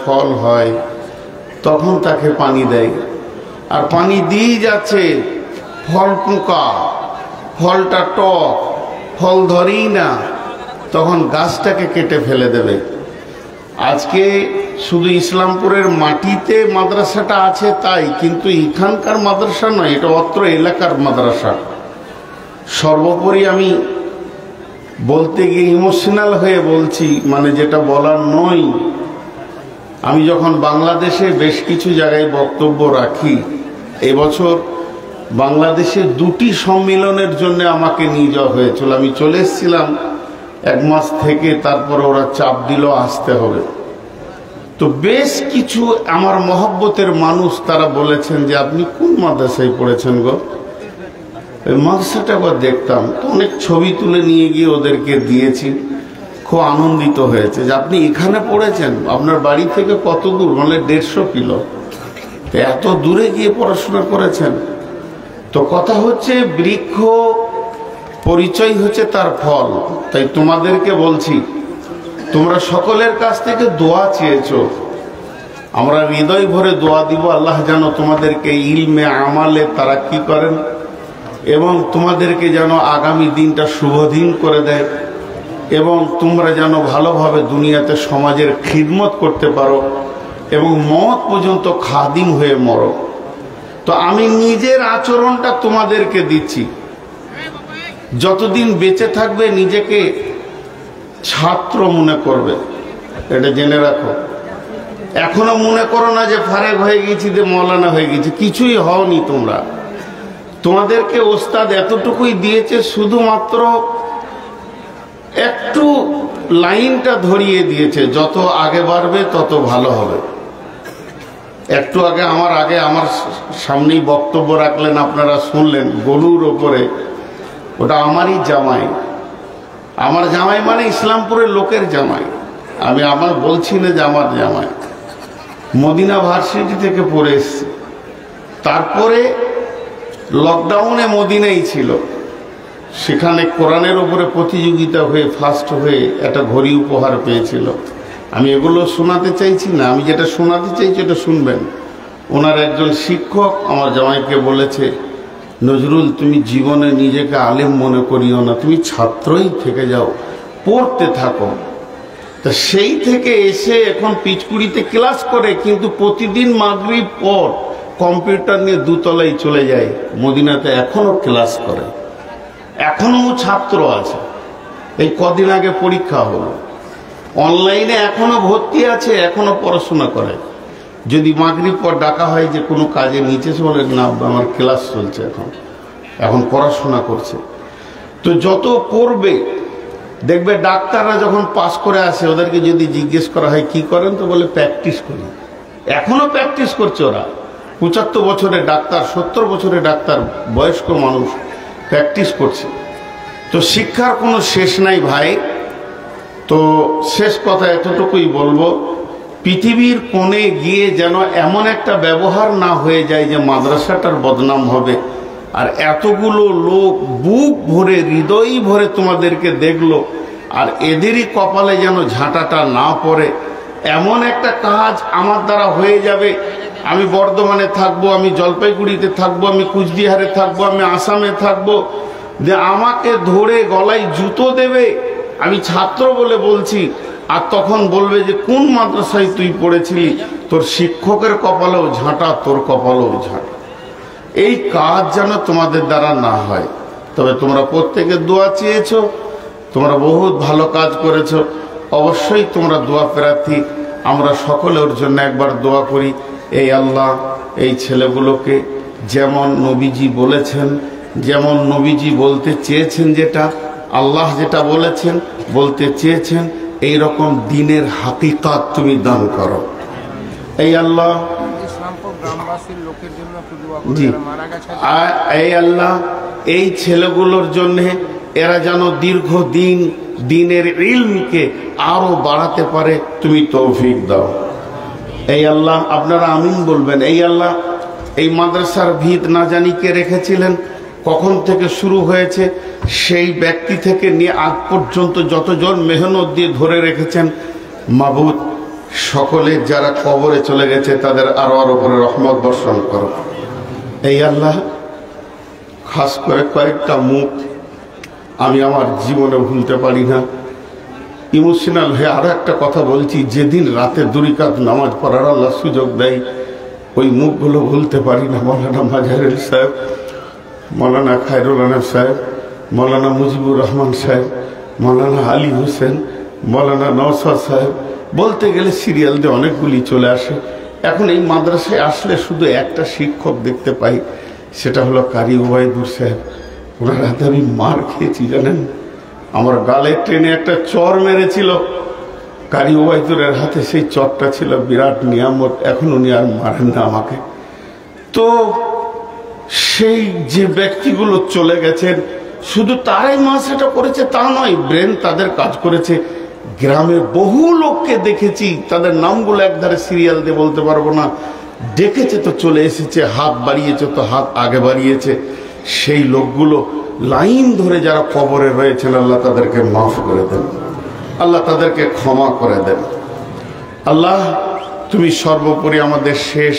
ফল হয় তখন তাকে পানি দেয়, আর পানি দিয়ে যাচ্ছে, ফল পোকা, ফলটা টক, ফল ধরেই না, তখন গাছটাকে কেটে ফেলে দেবে। আজকে শুধু ইসলামপুরের মাটিতে মাদ্রাসাটা আছে তাই, কিন্তু এখানকার মাদ্রাসা নয়, এটা অত্র এলাকার মাদ্রাসা। সর্বোপরি আমি বলতে গিয়ে ইমোশনাল হয়ে বলছি, মানে যেটা বলার নয়। আমি যখন বাংলাদেশে বেশ কিছু জায়গায় বক্তব্য রাখি, এবছর বাংলাদেশে 2টি সম্মেলনের জন্য আমাকে নিয়ে যাওয়া হয়েছিল। আমি চলে এসেছিলাম 1 মাস থেকে, তারপরে ওরা চাপ দিল আসতে হবে। তো বেশ কিছু আমার মহব্বতের মানুষ তারা বলেছেন যে আপনি কোন মাদ্রাসায় পড়েছেন গো? ওই মাদ্রাসাটা একবার দেখতাম। তো অনেক ছবি তুলে নিয়ে গিয়ে ওদেরকে দিয়েছি, খুব আনন্দিত হয়েছে যে আপনি এখানে পড়েছেন, আপনার বাড়ি থেকে কত দূর? মানে 150 কিলো, এত দূরে গিয়ে পড়াশোনা করেছেন। তো কথা হচ্ছে বৃক্ষ পরিচয় হচ্ছে তার ফল। তাই তোমাদেরকে বলছি, তোমরা সকলের কাছ থেকে দোয়া চেয়েছো, আমরা হৃদয় ভরে দোয়া দিব আল্লাহ যেন তোমাদেরকে ইলমে আমালে তারাক্কি করেন এবং তোমাদেরকে যেন আগামী দিনটা শুভদিন করে দেয় এবং তোমরা যেন ভালোভাবে দুনিয়াতে সমাজের খিদমত করতে পারো এবং মওত পর্যন্ত খাদিম হয়ে মরো। তো আমি নিজের আচরণটা তোমাদেরকে দিচ্ছি, যতদিন বেঁচে থাকবে নিজেকে ছাত্র মনে করবে, এটা জেনে রাখো। এখনো মনে করো না যে ফারেক হয়ে গেছি, যে মৌলানা হয়ে গেছি, কিছুই হওনি তোমরা। তোমাদেরকে ওস্তাদ এতটুকুই দিয়েছে, শুধুমাত্র একটু লাইনটা ধরিয়ে দিয়েছে, যত আগে বাড়বে তত ভালো হবে। একটু আগে আমার সামনেই বক্তব্য রাখলেন, আপনারা শুনলেন, গরুর ওপরে, ওটা আমারই জামাই। আমার জামাই মানে ইসলামপুরের লোকের জামাই, আমি আমার বলছি না যে আমার জামাই। মদিনা ভার্সিটি থেকে পড়ে এসছি, তারপরে লকডাউনে মদিনাই ছিল, সেখানে কোরআনের উপরে প্রতিযোগিতা হয়ে ফার্স্ট হয়ে একটা ঘড়ি উপহার পেয়েছিল। আমি এগুলো শোনাতে চাইছি না, আমি যেটা শোনাতে চাইছি এটা শুনবেন। ওনার একজন শিক্ষক আমার জামাইকে বলেছে, নজরুল তুমি জীবনে নিজেকে আলেম মনে করিও না, তুমি ছাত্রই থেকে যাও, পড়তে থাকো। তা সেই থেকে এসে এখন পিচকুড়িতে ক্লাস করে, কিন্তু প্রতিদিন মাগরিব পর কম্পিউটার নিয়ে 2 তলায় চলে যায়, মদিনাতে এখনো ক্লাস করে, এখনো ছাত্র আছে। এই কদিন আগে পরীক্ষা হলো, অনলাইনে এখনো ভর্তি আছে, এখনো পড়াশোনা করে। যদি মাগরিব পর ডাকা হয় যে কোনো কাজে নিচে, বলে না আমার ক্লাস চলছে, এখন পড়াশোনা করছে। তো যত পড়বে দেখবে, ডাক্তাররা যখন পাস করে আসে ওদেরকে যদি জিজ্ঞেস করা হয় কি করেন, তো বলে প্র্যাকটিস করি। এখনো প্র্যাকটিস করছে ওরা, 75 বছরের ডাক্তার, 70 বছরের ডাক্তার, বয়স্ক মানুষ প্র্যাকটিস করছে। তো শিক্ষার কোনো শেষ নাই ভাই। তো শেষ কথা এতটুকুই বলবো, পৃথিবীর কোণে গিয়ে যেন এমন একটা ব্যবহার না হয়ে যায় যে মাদ্রাসাটার বদনাম হবে। আর এতগুলো লোক বুক ভরে, হৃদয় ভরে তোমাদেরকে দেখলো, আর এদেরই কপালে যেন ঝাঁটাটা না পড়ে। এমন একটা কাজ আমার দ্বারা হয়ে যাবে, আমি বর্ধমানে থাকবো, আমি জলপাইগুড়িতে থাকবো, আমি কুচবিহারে থাকবো, আমি আসামে থাকবো, যে আমাকে ধরে গলায় জুতো দেবে, আমি ছাত্র বলে বলছি, আর তখন বলবে যে কোন মাদ্রাসায় তুই পড়েছিলি, তোর শিক্ষকের কপালেও ঝাঁটা, তোর কপালেও ঝাঁটা। এই কাজ যেন তোমাদের দ্বারা না হয়। তবে তোমরা প্রত্যেকে দোয়া চেয়েছো, তোমরা বহুত ভালো কাজ করেছো, অবশ্যই তোমরা দোয়া প্রার্থী। আমরা সকলে ওর জন্য একবার দোয়া করি, এই আল্লাহ এই ছেলেগুলোকে যেমন নবীজি বলেছেন, যেমন নবীজি বলতে চেয়েছেন, যেটা আল্লাহ যেটা বলেছেন বলতে চেয়েছেন, এই রকম দিনের হাকিকাত তুমি দান করো। এই আল্লাহ, জি এই আল্লাহ এই ছেলেগুলোর জন্যে এরা যেন দীর্ঘদিন দিনের ইলমকে আরো বাড়াতে পারে, তুমি তৌফিক দাও। এই আল্লাহ, আপনারা আমিন বলবেন। এই আল্লাহ, এই মাদ্রাসার ভিত না জানি কে রেখেছিলেন, কখন থেকে শুরু হয়েছে, সেই ব্যক্তি থেকে নিয়ে আজ পর্যন্ত যতজন মেহনত দিয়ে ধরে রেখেছেন, মাবুদ সকলে যারা কবরে চলে গেছে তাদের আরো উপরে রহমত বর্ষণ করো। এই আল্লাহ, খাস করে কয়েকটা মুখ আমি আমার জীবনে ভুলতে পারি না। ইমোশনাল হয়ে আরো একটা কথা বলছি, যেদিন রাতে 2 রাকাত নামাজ পড়ার আল্লাহ সুযোগ দেয়, ওই মুখগুলো ভুলতে পারি না। মৌলানা মাজারুল সাহেব, মৌলানা খায়রুল আনাম সাহেব, মৌলানা মুজিবুর রহমান সাহেব, মৌলানা আলী হোসেন, মৌলানা নওশাদ সাহেব, বলতে গেলে সিরিয়াল দিয়ে অনেকগুলি চলে আসে। এখন এই মাদ্রাসায় আসলে শুধু একটা শিক্ষক দেখতে পাই, সেটা হলো কারি ওবায়দুর সাহেব। ওনার হাতে আমি মার খেয়েছি জানেন, আমার গালে ট্রেনে একটা চর মেরেছিল কারি ওবায়দুরের হাতে। সেই চরটা ছিল বিরাট নিয়ামত, এখন উনি আর মারেন না আমাকে। তো সেই যে ব্যক্তিগুলো চলে গেছেন, শুধু তারাই মাদ্রাসাটা করেছে তা নয়, ব্রেন তাদের কাজ করেছে। গ্রামের বহু লোককে দেখেছি, তাদের নামগুলো একধারে সিরিয়াল দিয়ে বলতে পারবো না, ডেকেছে তো চলে এসেছে, হাত বাড়িয়েছে তো হাত আগে বাড়িয়েছে। সেই লোকগুলো লাইন ধরে যারা কবরে রয়েছেন, আল্লাহ তাদেরকে মাফ করে দেন, আল্লাহ তাদেরকে ক্ষমা করে দেন। আল্লাহ, তুমি সর্বোপরি আমাদের শেষ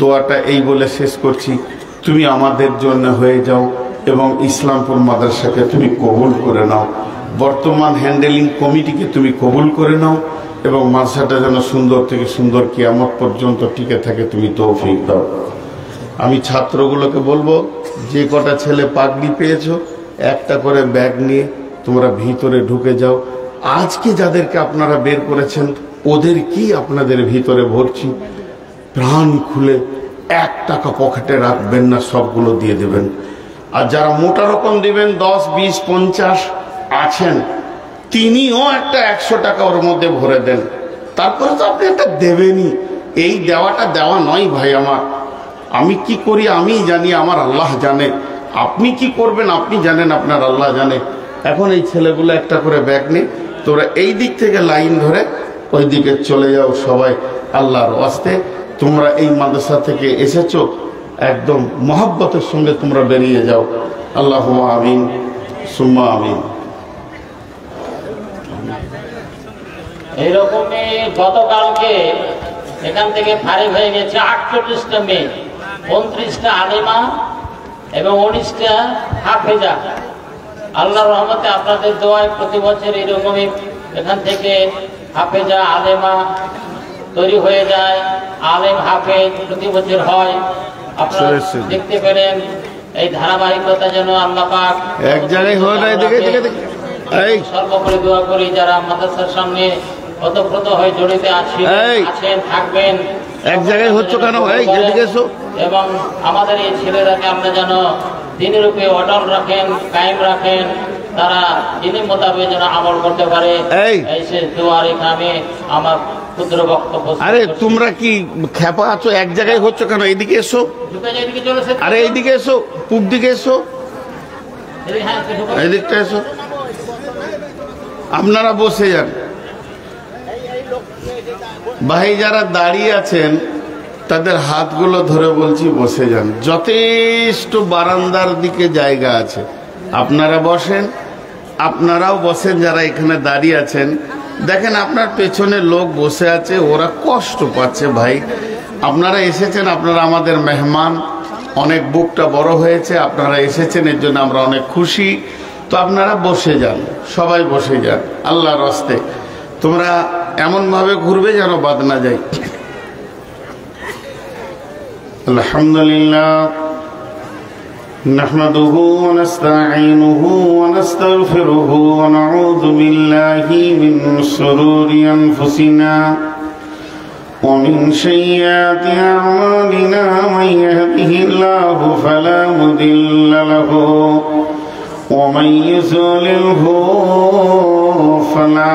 দোয়াটা এই বলে শেষ করছি, তুমি আমাদের জন্য হয়ে যাও এবং ইসলামপুর মাদ্রাসাকে তুমি কবুল করে নাও। বর্তমান হ্যান্ডেলিং কমিটিকে তুমি কবুল করে নাও এবং মাদ্রাসাটা যেন সুন্দর থেকে সুন্দর কিয়ামত পর্যন্ত টিকে থাকে, তুমি তৌফিক দাও। আমি ছাত্রগুলোকে বলবো, যে কটা ছেলে পাগড়ি পেয়েছো, একটা করে ব্যাগ নিয়ে তোমরা ভিতরে ঢুকে যাও। আজকে যাদেরকে আপনারা বের করেছেন ওদের কি আপনাদের ভিতরে ভরছি, প্রাণ খুলে 1 টাকা পকেটে রাখবেন না, সবগুলো দিয়ে দেবেন। আর যারা মোটা রকম দিবেন 10, 20, 50 আছেন, তিনিও একটা 100 টাকা ওর মধ্যে ভরে দেন। তারপরে তো আপনি একটা দেবেনই। এই দেওয়াটা দেওয়া নয় ভাই আমার, আমি কি করি আমি জানি, আমার আল্লাহ জানে। আপনি কি করবেন আপনি জানেন, আপনার আল্লাহ জানে। এখন এই ছেলেগুলো একটা করে ব্যাগ নিয়ে তোরা এই দিক থেকে লাইন ধরে ওই দিকে চলে যাও সবাই, আল্লাহর ওয়াস্তে। তোমরা এই মাদ্রাসা থেকে এসেছো, একদম মহব্বতের সঙ্গে তোমরা বেরিয়ে যাও। আল্লাহুম্মা আমিন সুম্মা আমিন। এইরকমই গতকালকে এখান থেকে ফারিক হয়ে গেছে 48টা মেয়ে, 29টা আলেমা এবং 19টা হাফেজা। আল্লাহর রহমতে আপনাদের দোয়ায় প্রতি বছর এরকমই এখান থেকে হাফেজা আলেমা তৈরি হয়ে যায়, আলেম হাফেজ প্রতি বছর হয়। আপনারা দেখতে পেলেন এই ধারাবাহিকতা যেন আল্লাহ পাক এক জায়গায় হয় না। সর্বোপরি দোয়া করি যারা মাদ্রাসার সঙ্গে ওতপ্রোত হয়ে জড়িত আছেন থাকবেন, এক জায়গায় হচ্ছে কেন এবং আমাদের এই ছেলেরাকে আমরা যেন দিনের উপরে অটল রাখেন, কায়েম রাখেন, তারা দিনের মোতাবেক যেন আমল করতে পারে। এই শেষ দোয়ার এখানে আমার ক্ষুদ্র বক্তব্য। আরে তোমরা কি খেপা আছো? এক জায়গায় হচ্ছে কেন? এইদিকে এসো, আরে এইদিকে এসো, পূব দিকে এসো, এদিকটা এসো, আপনারা বসে যান। ভাই যারা দাঁড়িয়ে আছেন তাদের হাতগুলো ধরে বলছি বসে যান। যথেষ্ট বারান্দার দিকে জায়গা আছে, আপনারা বসেন, আপনারাও বসেন। যারা এখানে দাঁড়িয়ে আছেন দেখেন আপনার পেছনে লোক বসে আছে, ওরা কষ্ট পাচ্ছে। ভাই আপনারা এসেছেন, আপনারা আমাদের মেহমান, অনেক বুকটা বড় হয়েছে, আপনারা এসেছেন, এর জন্য আমরা অনেক খুশি। তো আপনারা বসে যান, সবাই বসে যান আল্লাহর রাস্তে। তোমরা এমনভাবে ঘুরবে যেন বাদ না যায়। আলহামদুলিল্লাহ নাহমাদুহু ওয়া নাস্তাঈনুহু ওয়া নাস্তাগফিরুহু ওয়া নাউযু বিল্লাহি মিন শুরুরি আনফুসিনা ওয়া মিন সাইয়্যাতি আ'মালিনা মান ইয়াহদিহিল্লাহু ফালা মুদিল্লা লাহু ওয়া মান ইউদ্লিলহু ফালা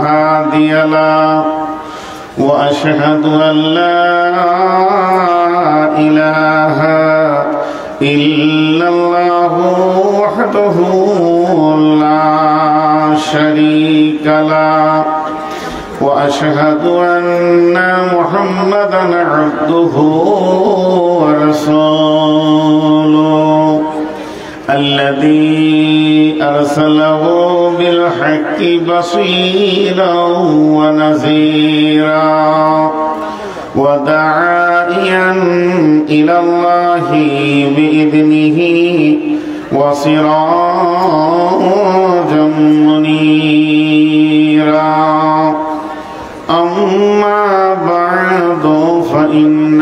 হাদিয়া লাহু ওয়া আশহাদু আন লা ইলাহা ইল্লাল্লাহু ওয়াহদাহু লা শারীকা লাহু ওয়া আশহাদু আন্না মুহাম্মাদান আবদুহু ওয়া রাসূলুহু الذي أرسله بالحق بصيرا ونذيرا وداعيا إلى الله بإذنه وسراجا منيرا أما بعد فإن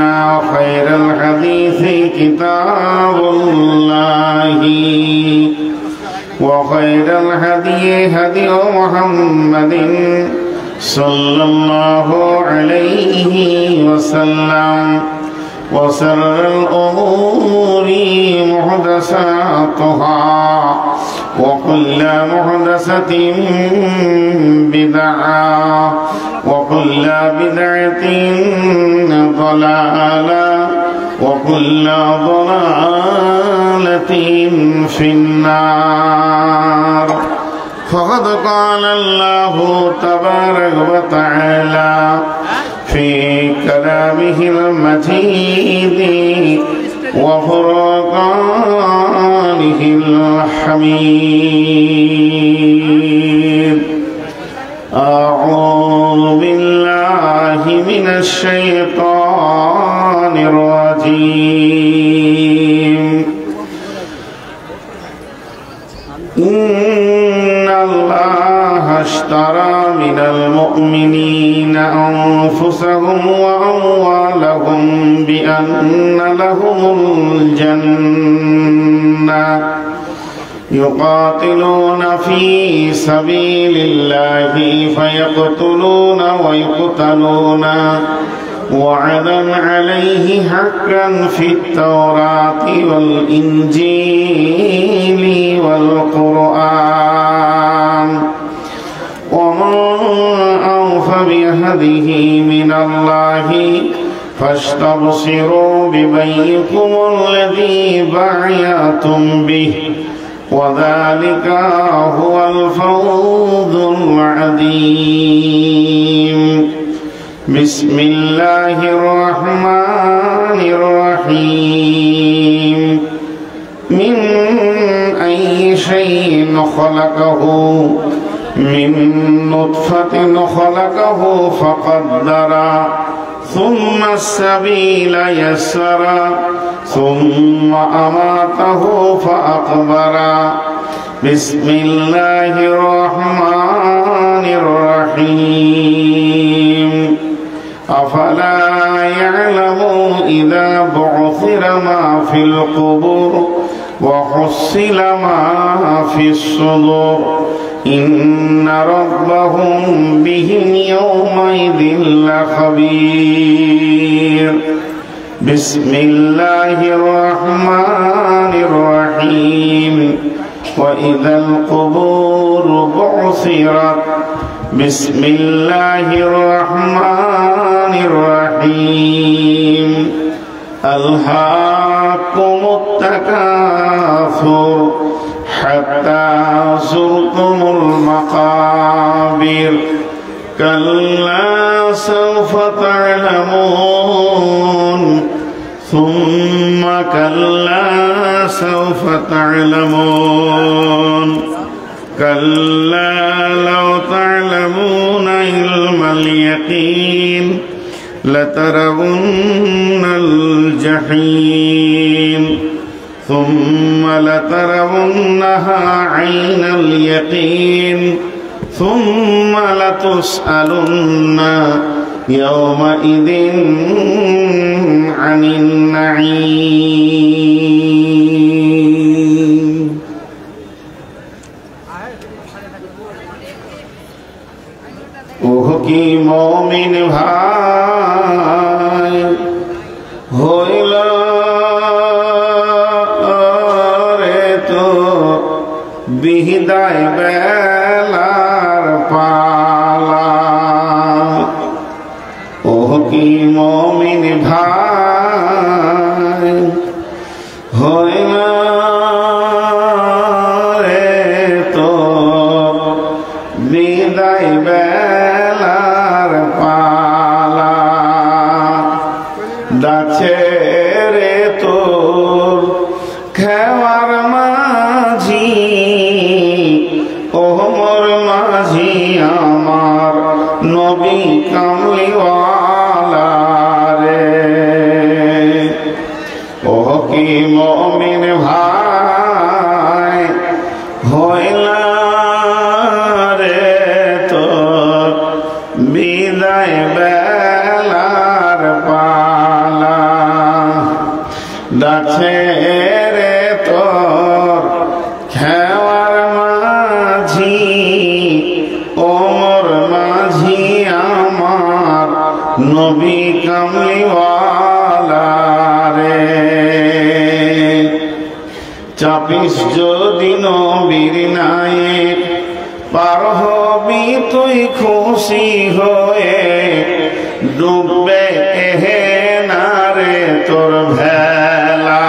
خير الحديث كتاب الله وخير الهدي هدي محمد صلى الله عليه وسلم وشر الأمور محدثاتها وكل محدثة بدعة وكل بدعة ضلالة وكل ضلالة في النار. فقد قال الله تبارك وتعالى في كلامه المجيد وفرقانه الحميد. أعوذ بالله من الشيطان الرجيم. إن الله اشترى من المؤمنين أنفسهم وأموالهم بأن لهم الجنة يقاتلون في سبيل الله فيقتلون ويقتلون وعدا عليه حقا في التوراة والإنجيل والقرآن ومن أوفى بعهده من الله فاستبشروا ببيعكم الذي بايعتم به وذلك هو الفوز العظيم. بسم الله الرحمن الرحيم. من أي شيء خلقه؟ من نطفة خلقه فقدر ثم السبيل يسر ثم أماته فأقبر. بسم الله الرحمن الرحيم. أفلا يعلم إذا بعثر ما في القبور وحصل ما في الصدور إن ربهم بهم يومئذ لخبير. بسم الله الرحمن الرحيم. وإذا القبور بعثرت. بسم الله الرحمن الرحيم. ألهاكم التكاثر حتى زرتم المقابر كلا سوف تعلمون ثم كلا سوف تعلمون كلا لو تعلمون علم اليقين لترون الجحيم ثم لترونها عين اليقين ثم لتسألن يومئذ عن النعيم. ওহ কি মুমিন ভাই হইল রে তো বিদায় বেলার পালা। ওহ কি মুমিন ভাই হইল রে তো বিদায় বেলার পালা। ডাছে রে তোর খেওয়ার মাঝি বিদায় বেলার পালা ডাকছে রে তোর খেওয়ার মাঝি ওমর মাঝি আমার নবী কামলিওয়ালা রে চাপিস যদি নবীর নায়েক পার হবি তুই খুশি হয়ে ডুববে এহেনারে তোর ভেলা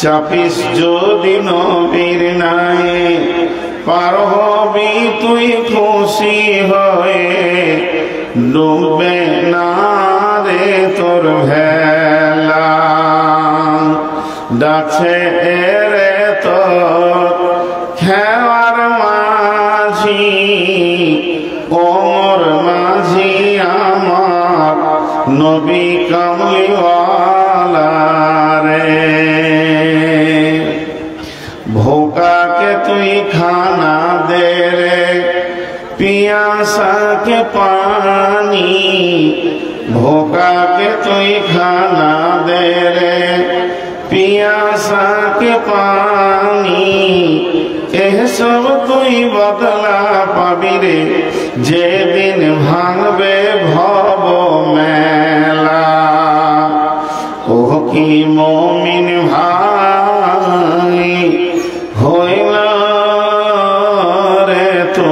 চাপিস যদি নবীর নায়েক পার হবি তুই খুশি হয়ে ডুববে না রে তোর ভেলা ডাকছে রে তোর খেওয়ার মাঝি ওমর মাঝি আমার নবী কামলিওয়ালা রে ভোকাকে তুই খানা দে রে পিয়াসা के पानी भोका के तुई खाना दे रे पियासा के पानी एह सब तुई बदला पाबी रे जे दिन भांगबे भव मेला ओह की मोमिन भाई होइला रे तो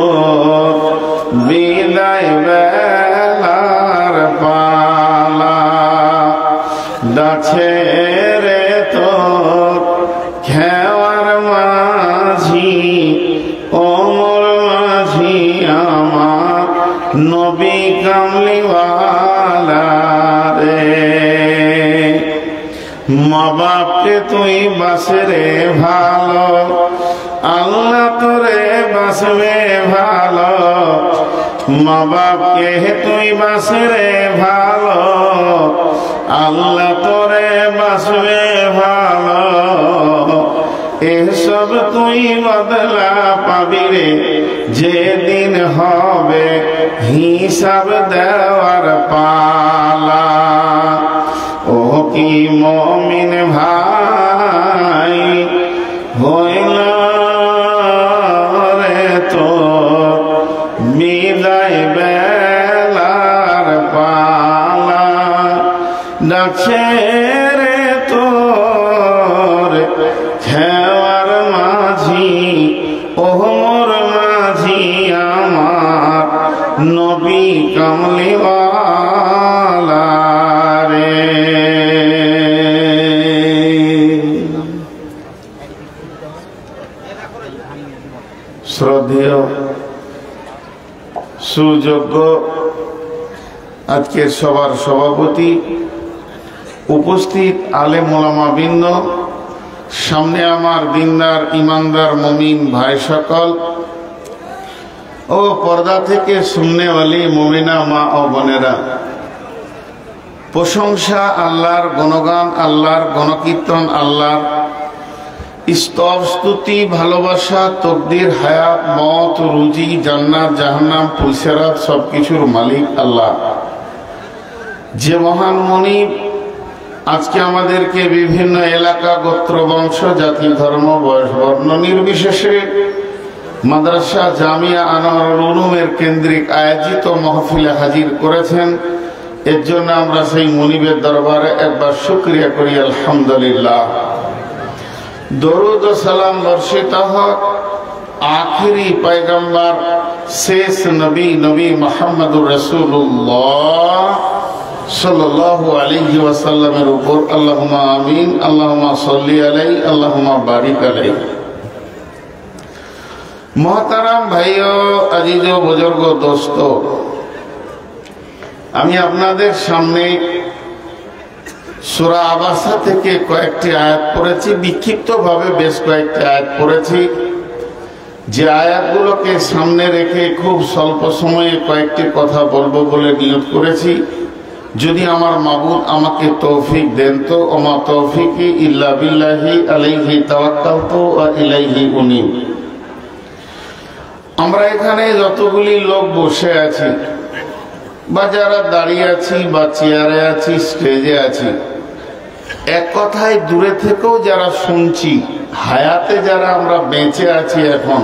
বিদায় বেলার পালা ডাকছে রে তোর খেওয়ার মাঝি ওমর মাঝি আমার নবী কামলিওয়ালা রে মা বাপকে তুই বাসে রে ভালো আল্লাহ তোরে বাসবে ভালো মা বাপকে তুই বাসরে ভালো আল্লাহ তোরে বাসবে ভালো এসব তুই বদলা পাবি রে যেদিন হবে হিসাব দেওয়ার পালা ও কি মুমিন ভাই হইল রে তোর বিদায় বেলার পালা ডাকছে রে তোর খেওয়ার মাঝি ওমর মাঝি আমার নবী কামলিওয়ালা রে শ্রদ্ধেয় সুযোগ্য আজকের সবার সভাপতি উপস্থিত আলেম ওলামা বৃন্দ সামনে আমার দিনদার ইমানদার মুমিন ভাই সকল ও পর্দা থেকে শুননেওয়ালি মুমিনা মা ও বোনেরা প্রশংসা আল্লাহর গুণগান আল্লাহর গণকীর্তন আল্লাহর স্তব স্তুতি ভালোবাসা তকদির হায়াত মত রুজি জান্নাত জাহান্নাম পুলসেরাত সবকিছুর মালিক আল্লাহ যে মহান মনিব আজকে আমাদেরকে বিভিন্ন এলাকা গোত্র বংশ জাতি ধর্ম বয়স বর্ণ নির্বিশেষে মাদ্রাসা জামিয়া আনোয়ারুল উলুমের কেন্দ্রিক আয়োজিত মাহফিলে হাজির করেছেন এর জন্য আমরা সেই মনিবের দরবারে একবার শুকরিয়া করি আলহামদুলিল্লাহ দরুদ ও সালাম বর্ষিত হোক আখিরি পয়গম্বর শেষ নবী নবী মুহাম্মদুর রাসূলুল্লাহ সাল্লাল্লাহু আলাইহি ওয়াসাল্লামের উপর আল্লাহুম্মা আমিন আল্লাহুম্মা সাল্লি আলাইহি আল্লাহুম্মা বারিক আলাইহি মোহতারাম ভাইও আজিজ ও বুজুর্গ দোস্ত আমি আপনাদের সামনে সূরা আবাসা থেকে কয়েকটি আয়াত পড়েছি বিক্ষিপ্তভাবে বেশ কয়েকটি আয়াত পড়েছি যে আয়াতগুলোকে সামনে রেখে খুব স্বল্প সময়ে কয়েকটি কথা বলবো বলে নিয়ত করেছি যদি আমার মাবুদ আমাকে তৌফিক দেন তো ওমা তৌফিকি ইল্লা বিল্লাহি আলাইহি তাওয়াক্কালতু ওয়া ইলাইহি উনীব আমরা এখানে যতগুলি লোক বসে আছি বা যারা দাঁড়িয়ে আছি বা চেয়ারে আছি, স্টেজে আছি, এক কথায় দূরে থেকেও যারা শুনছি, হায়াতে যারা আমরা বেঁচে আছি, এখন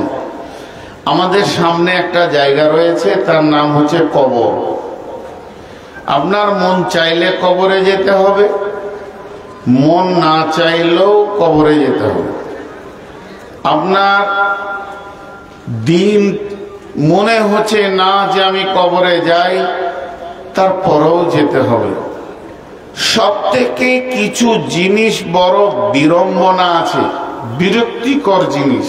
আমাদের সামনে একটা জায়গা রয়েছে, তার নাম হচ্ছে কবর। আপনার মন চাইলে কবরে যেতে হবে, মন না চাইলেও কবরে যেতে হবে। আপনার দিন মনে হচ্ছে না যে আমি কবরে যাই, তারপরেও যেতে হবে। সব থেকে কিছু জিনিস বড় বিড়ম্বনা আছে, বিরক্তিকর জিনিস,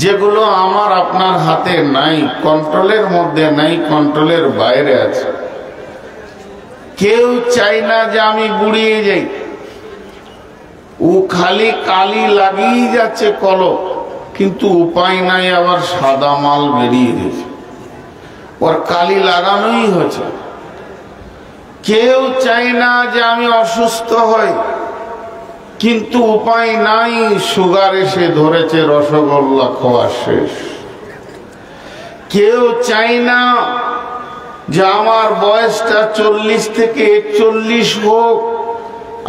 যেগুলো আমার আপনার হাতে নাই, কন্ট্রোলের মধ্যে নাই, কন্ট্রোলের বাইরে আছে। কেউ চাই না যে আমি বুড়িয়ে যাই, ও খালি কালি লাগিয়ে যাচ্ছে কলম, কিন্তু উপায় নাই, আবার সাদা মাল বেরিয়ে গেছে, ওর কালি লাগানোই হচ্ছে। কেউ চাই না যে আমি অসুস্থ হই, কিন্তু উপায় নাই, সুগার এসে ধরেছে, রসগোল্লা খাওয়া শেষ। কেউ চাই না যে আমার বয়সটা 40 থেকে 41 হোক,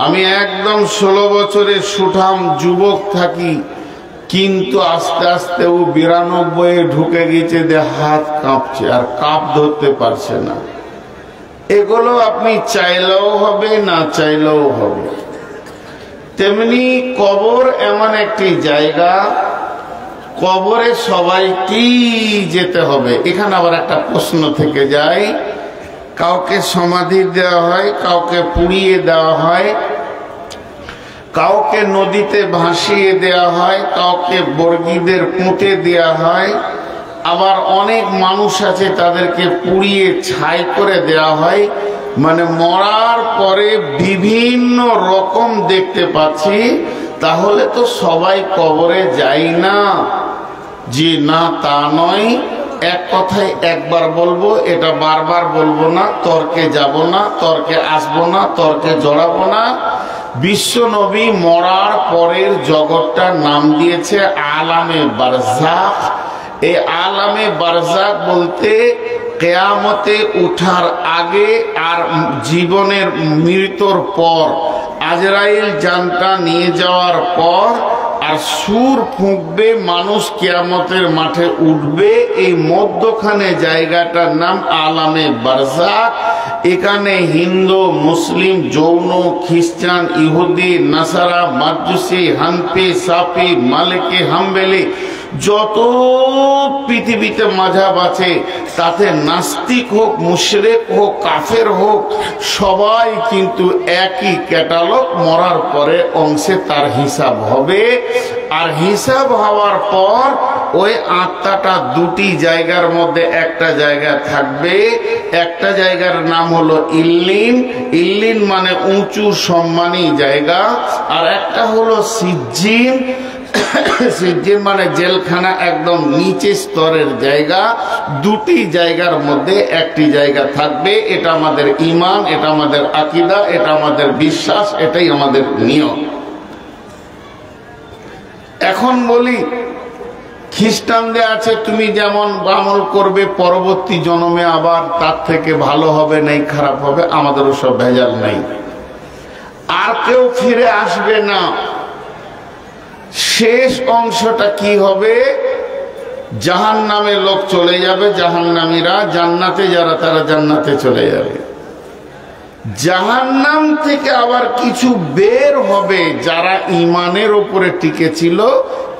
আমি একদম 16 বছরের সুঠাম যুবক থাকি, কিন্তু আস্তে আস্তে ও 92 ঢুকে গেছে, হাত কাঁপছে আর কাঁপ ধরতে পারছে না। এগুলো আপনি চাইলেও হবে, না চাইলেও হবে। তেমনি কবর এমন একটি জায়গা, কবরে সবাইকেই যেতে হবে। এখানে আবার একটা প্রশ্ন থেকে যায়, কাউকে সমাধি দেওয়া হয়, কাউকে পুড়িয়ে দেওয়া হয়, কাউকে নদীতে ভাসিয়ে দেওয়া হয়, কাউকে বর্গীদের পুঁতে দেওয়া হয়, আবার অনেক মানুষ আছে তাদেরকে পুড়িয়ে ছাই করে দেওয়া হয়। মানে মরার পরে বিভিন্ন রকম দেখতে পাচ্ছি। তাহলে তো সবাই কবরে যাই না, যে না তা নয়। এক কথায় একবার বলবো, এটা বারবার বলবো না, তর্কে যাব না, তর্কে আসবো না, তর্কে জড়াবো না। বিশ্ব নবী মরার পরের জগৎটার নাম দিয়েছে আলামে বারজাখ। এই আলামে বারজাখ বলতে কিয়ামতে উঠার আগে আর জীবনের মৃত্যুর পর, আজরাইল জানটা নিয়ে যাওয়ার পর আর সুর ফুঁকবে, মানুষ কিয়ামতের মাঠে উঠবে, এই মধ্যখানে জায়গাটার নাম আলামে বারজাখ। এখানে হিন্দু, মুসলিম, জৈন, খ্রিস্টান, ইহুদি, নাসারা, মাজুসি, হানফি, সাফি, মালিকি, হাম্বলি, যত পৃথিবীতে মাযহাব আছে, তাতে নাস্তিক হোক, মুশরিক হোক, কাফের হোক, সবাই কিন্তু একই ক্যাটালগ। মরার পরে অংশে তার হিসাব হবে, আর হিসাব হওয়ার পর ওই আত্মাটা দুটি জায়গার মধ্যে একটা জায়গা থাকবে। একটা জায়গার নাম হলো ইল্লিন, ইল্লিন মানে উঁচু সম্মানী জায়গা, আর একটা হলো সিজ্জিন, সিজ্জিন মানে জেলখানা, একদম নিচে স্তরের জায়গা। দুটি জায়গার মধ্যে একটি জায়গা থাকবে। এটা আমাদের ঈমান, এটা আমাদের আকীদা, এটা আমাদের বিশ্বাস, এটাই আমাদের নিয়ম। এখন বলি, খ্রিস্টানদের আছে তুমি যেমন আমল করবে পরবর্তী জন্মে আবার তার থেকে ভালো হবে, নাই খারাপ হবে, আমাদের ওসব ভেজাল নাই। আর কেউ ফিরে আসবে না। শেষ অংশটা কি হবে? জাহান্নামে লোক চলে যাবে, জাহান্নামীরা, জান্নাতে যারা তারা জান্নাতে চলে যাবে। জাহান্নাম থেকে আবার কিছু বের হবে যারা ঈমানের উপরে টিকে ছিল,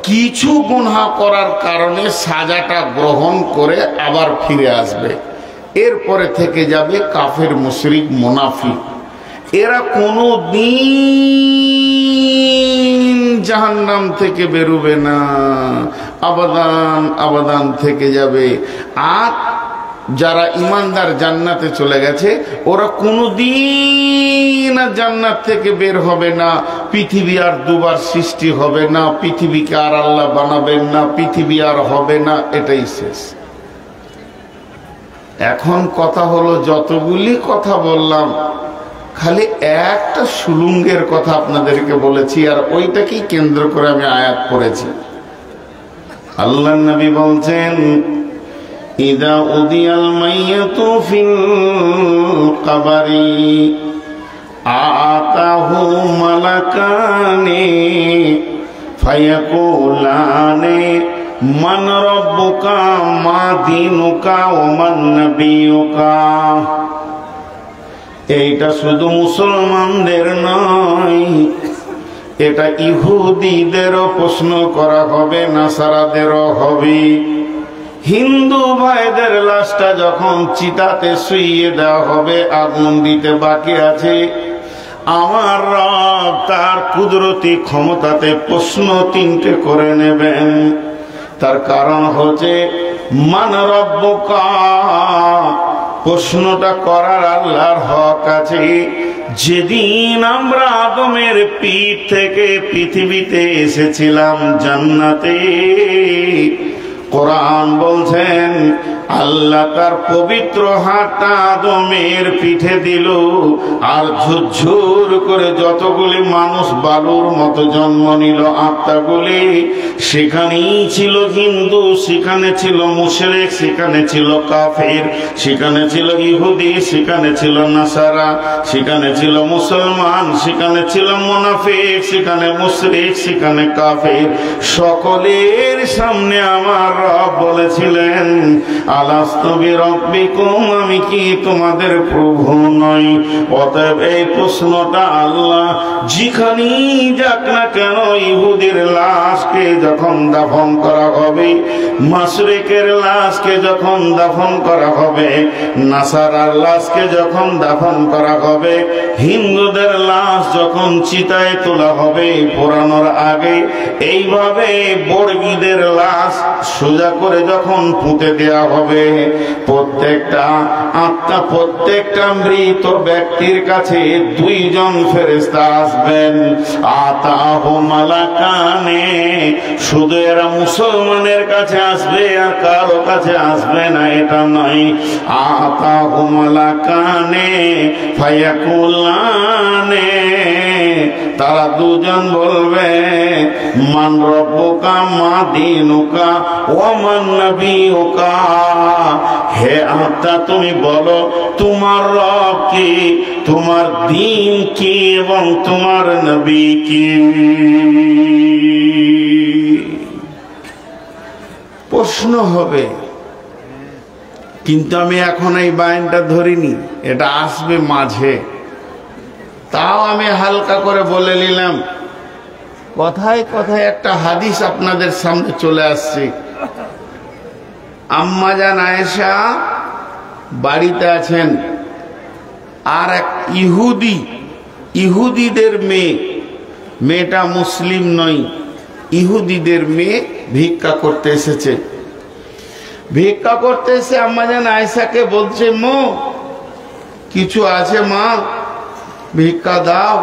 কিছু গুনাহ করার কারণে সাজাটা গ্রহণ করে আবার ফিরে আসবে। এরপরে থেকে যাবে কাফের, মুশরিক, মুনাফিক। এরা কোনো দিন জাহান্নাম থেকে বেরোবে না, আবাদান আবাদান থেকে যাবে। আর যারা ইমানদার জান্নাতে চলে গেছে, ওরা কোনোদিন জান্নাত থেকে বের হবে না। পৃথিবী আর দুবার সৃষ্টি হবে না, পৃথিবীকে আর আল্লাহ বানাবেন না, পৃথিবী আর হবে না, এটাই শেষ। এখন কথা হলো, যতগুলি কথা বললাম, খালি একটা সুলুঙ্গের কথা আপনাদেরকে বলেছি, আর ওইটাকেই কেন্দ্র করে আমি আয়াত পড়েছি। আল্লাহ নবী বলছেন, ইদা উদিয়াল মাইয়াতু ফিল কবরি আতাহু মালাকানি ফায়াকুলানি মান রাব্বুকা মা দীনুকা ওয়া মান নাবিয়ুকা। এইটা শুধু মুসলমানদের নয়, এটা ইহুদিদেরও প্রশ্ন করা হবে, নাসারাদেরও হবে। হিন্দু ভাইদের লাশটা যখন চিতাতে শুইয়ে দেওয়া হবে, আগুন দিতে বাকি আছে, আমার রব তার কুদরতি ক্ষমতাতে প্রশ্ন তিনটে করে নেবেন। তার কারণ হচ্ছে মান রব্বুকা, প্রশ্নটা করার আল্লাহর হক আছে। যেদিন আমরা আদমের পিঠ থেকে পৃথিবীতে এসেছিলাম জান্নাতে, কোরআন বলছেন আল্লাহ তার পবিত্র হাতটা আদমের পিঠে দিল, আর ঝুরঝুর করে যতগুলি মানুষ বালুর মতো জন্ম নিল আত্মাগুলি, সেখানেই ছিল হিন্দু, সেখানে ছিল মুশরিক, সেখানে ছিল কাফির, সেখানে ছিল ইহুদি, সেখানে ছিল নাসারা, সেখানে ছিল মুসলমান, সেখানে ছিল মুনাফিক, সেখানে মুশরিক, সেখানে কাফির। সকলের সামনে আমার রব বলেছিলেন আলাস্তু বিরাব্বিকুম, আমি কি তোমাদের প্রভু নই? অতএব এই প্রশ্নটা আল্লাহ যেখানেই যাক না কেন, ইহুদির লাশকে যখন দাফন করা হবে, মুশরিকের লাশকে যখন দাফন করা হবে, নাসারার লাশকে যখন দাফন করা হবে, হিন্দুদের লাশ যখন চিতায় তোলা হবে পোড়ানোর আগে, এইভাবে বর্গীদের লাশ সোজা করে যখন পুঁতে দেওয়া হবে, প্রত্যেকটা আত্মা, প্রত্যেকটা মৃত ব্যক্তির কাছে দুইজন ফেরেশতা আসবেন। আতাহু মালাকানে, শুধু এরা মুসলমানের কাছে আসবে আর কারো কাছে আসবে না এটা নয়। আতাহু মালাকানে ফায়াকুলানে, তারা দুজন বলবে মান রব্বুকা মা দীনুকা ওয়া মান নাবিয়ুকা, হে আত্মা তুমি বলো তোমার রব কি, তোমার দ্বীন কি, এবং তোমার নবী কি। প্রশ্ন হবে, কিন্তু আমি এখন এই বায়ানটা ধরিনি, এটা আসবে মাঝে, তাও আমি হালকা করে বলে নিলাম। কথায় কথায় একটা হাদিস আপনাদের সামনে চলে আসছে। আম্মা জান আয়েশা বাড়িতে আছেন, আর এক ইহুদিদের মেয়েটা মুসলিম নয়, ইহুদিদের মেয়ে ভিক্ষা করতে এসেছে। ভিক্ষা করতে এসে আম্মা জান আয়েশাকে বলছে, মো কিছু আছে মা, ভিক্ষা দাও।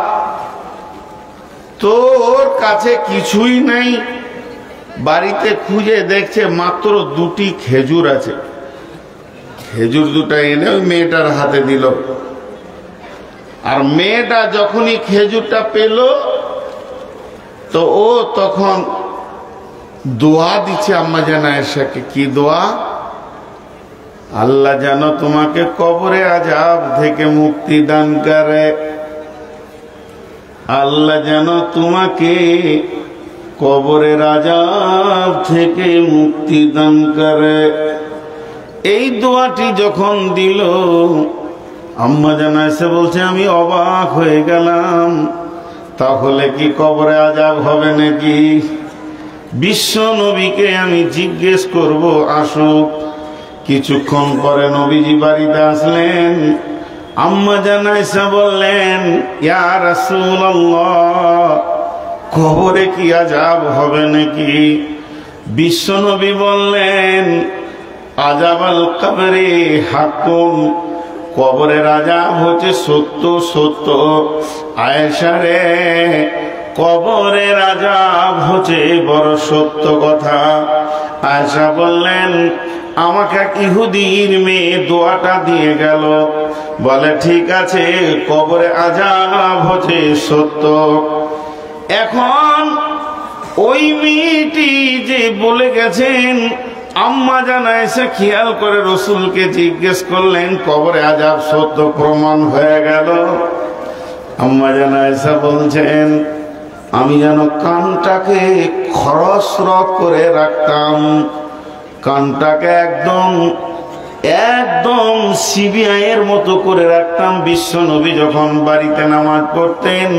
তোর কাছে কিছুই নাই, বাড়িতে খুঁজে দেখছে মাত্র দুটি খেজুর আছে। খেজুর দুটা এনে ওই মেয়েটার হাতে দিল, আর মেয়েটা যখনই খেজুরটা পেল তো ও তখন দোয়া দিচ্ছে আম্মা জান আয়েশাকে। কি দোয়া? আল্লাহ যেন তোমাকে কবরে আযাব থেকে মুক্তি দান করে, আল্লাহ যেন তোমাকে কবরের আযাব থেকে মুক্তি দান করে। এই দোয়াটি যখন দিল, আম্মা জান আয়েশা বলছে আমি অবাক হয়ে গেলাম, তাহলে কি কবরে আযাব হবে নাকি? বিশ্ব নবীকে আমি জিজ্ঞেস করব, আসুক। কিছুক্ষণ পরে নবীজি বাড়িতে আসলেন। আম্মা জান আয়েশা বললেন, ইয়া রাসূলুল্লাহ, কবরে কি আযাব হবে নাকি? বিশ্ব নবী বললেন, আযাবাল কবরে হাকুম, কবরের আযাব হচ্ছে সত্য সত্য। আয়েশা রে, কবরের আযাব হচ্ছে বড় সত্য কথা। আয়েশা বললেন, আমাকে এক ইহুদির মেয়ে দোয়াটা দিয়ে গেল, বলে ঠিক আছে কবরে আযাব হচ্ছে সত্য। এখন ওই মেয়েটি যে বলে গেছেন আম্মা জানা এসে খেয়াল করে রসুলকে জিজ্ঞেস করলেন, কবরে আযাব সত্য প্রমাণ হয়ে গেল। আম্মা জানা এসে বলছেন, আমি যেন কানটাকে খরস্রোত করে রাখতাম, কানটাকে একদম সিবিআই এর মতো করে রাখতাম। বিশ্ব নবী যখন বাড়িতে নামাজ পড়তেন,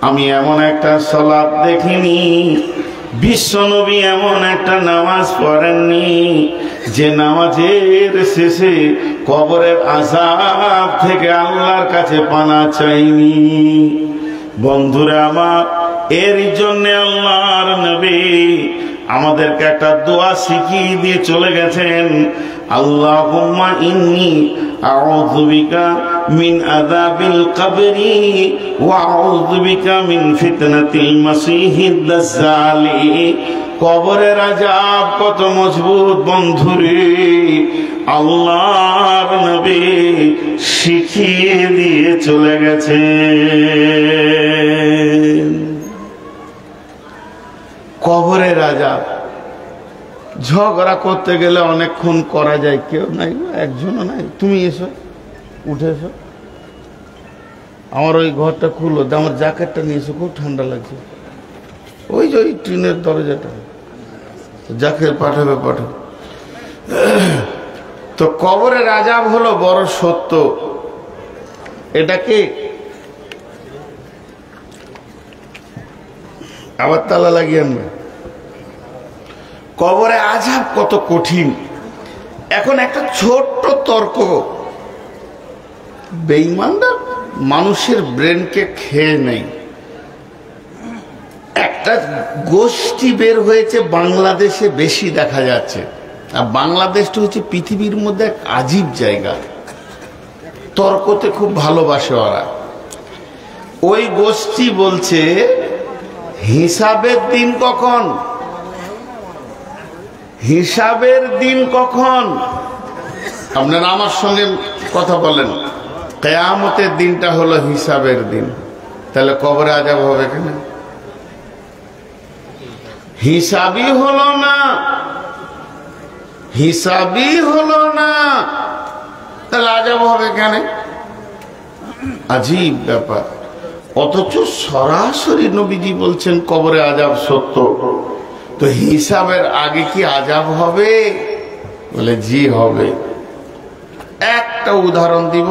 আমি এমন একটা সালাত দেখিনি, বিশ্ব নবী এমন একটা নামাজ পড়েননি যে নামাজের শেষে কবরের আযাব থেকে আল্লাহর কাছে পানা চাইনি। বন্ধুরা আমার, এর জন্য আল্লাহর নবী আমাদেরকে একটা দোয়া শিখিয়ে দিয়ে চলে গেছেন, আল্লাহুম্মা ইন্নী আউযু বিকা মিন আযাবিল কবরি ওয়া আউযু বিকা মিন ফিতনাতিল মাসিহিদ দাজ্জালি। কবরের আযাব কত মজবুত বন্ধুরে, আল্লাহর নবী শিখিয়ে দিয়ে চলে গেছেন। কবরের আযাব ঝগড়া করতে গেলে অনেকক্ষণ করা যায়, কেউ নাই, একজনও নাই, তুমি এসো, উঠে এসো, আমার ওই ঘরটা খুলো, আমার জ্যাকেটটা নিয়ে এসো, খুব ঠান্ডা লাগছে, ওই যে ওই টিনের দরজাটা, জ্যাকেট পাঠাবে। তো কবরের আযাব হলো বড় সত্য, এটাকে আবার তালা লাগিয়ে আনবে। কবরে আযাব কত কঠিন। এখন একটা ছোট্ট তর্ক, বেঈমানরা মানুষের ব্রেনকে খেয়ে নেয়। একটা গোষ্ঠী বের হয়েছে বাংলাদেশে, বেশি দেখা যাচ্ছে। আর বাংলাদেশটা হচ্ছে পৃথিবীর মধ্যে এক আজীব জায়গা, তর্কতে খুব ভালোবাসে ওরা। ওই গোষ্ঠী বলছে হিসাবের দিন কখন, হিসাবের দিন কখন। আপনারা আমার সঙ্গে কথা বলেন, কিয়ামতের দিনটা হলো হিসাবের দিন, তাহলে কবরে আযাব হবে কেন? হিসাবই হলো না, হিসাবই হলো না, তাহলে আযাব হবে কেন? আজীব ব্যাপার। অথচ সরাসরি নবীজি বলছেন কবরে আযাব সত্য। তো হিসাবের আগে কি আযাব হবে? বলে জি হবে। একটা উদাহরণ দিব,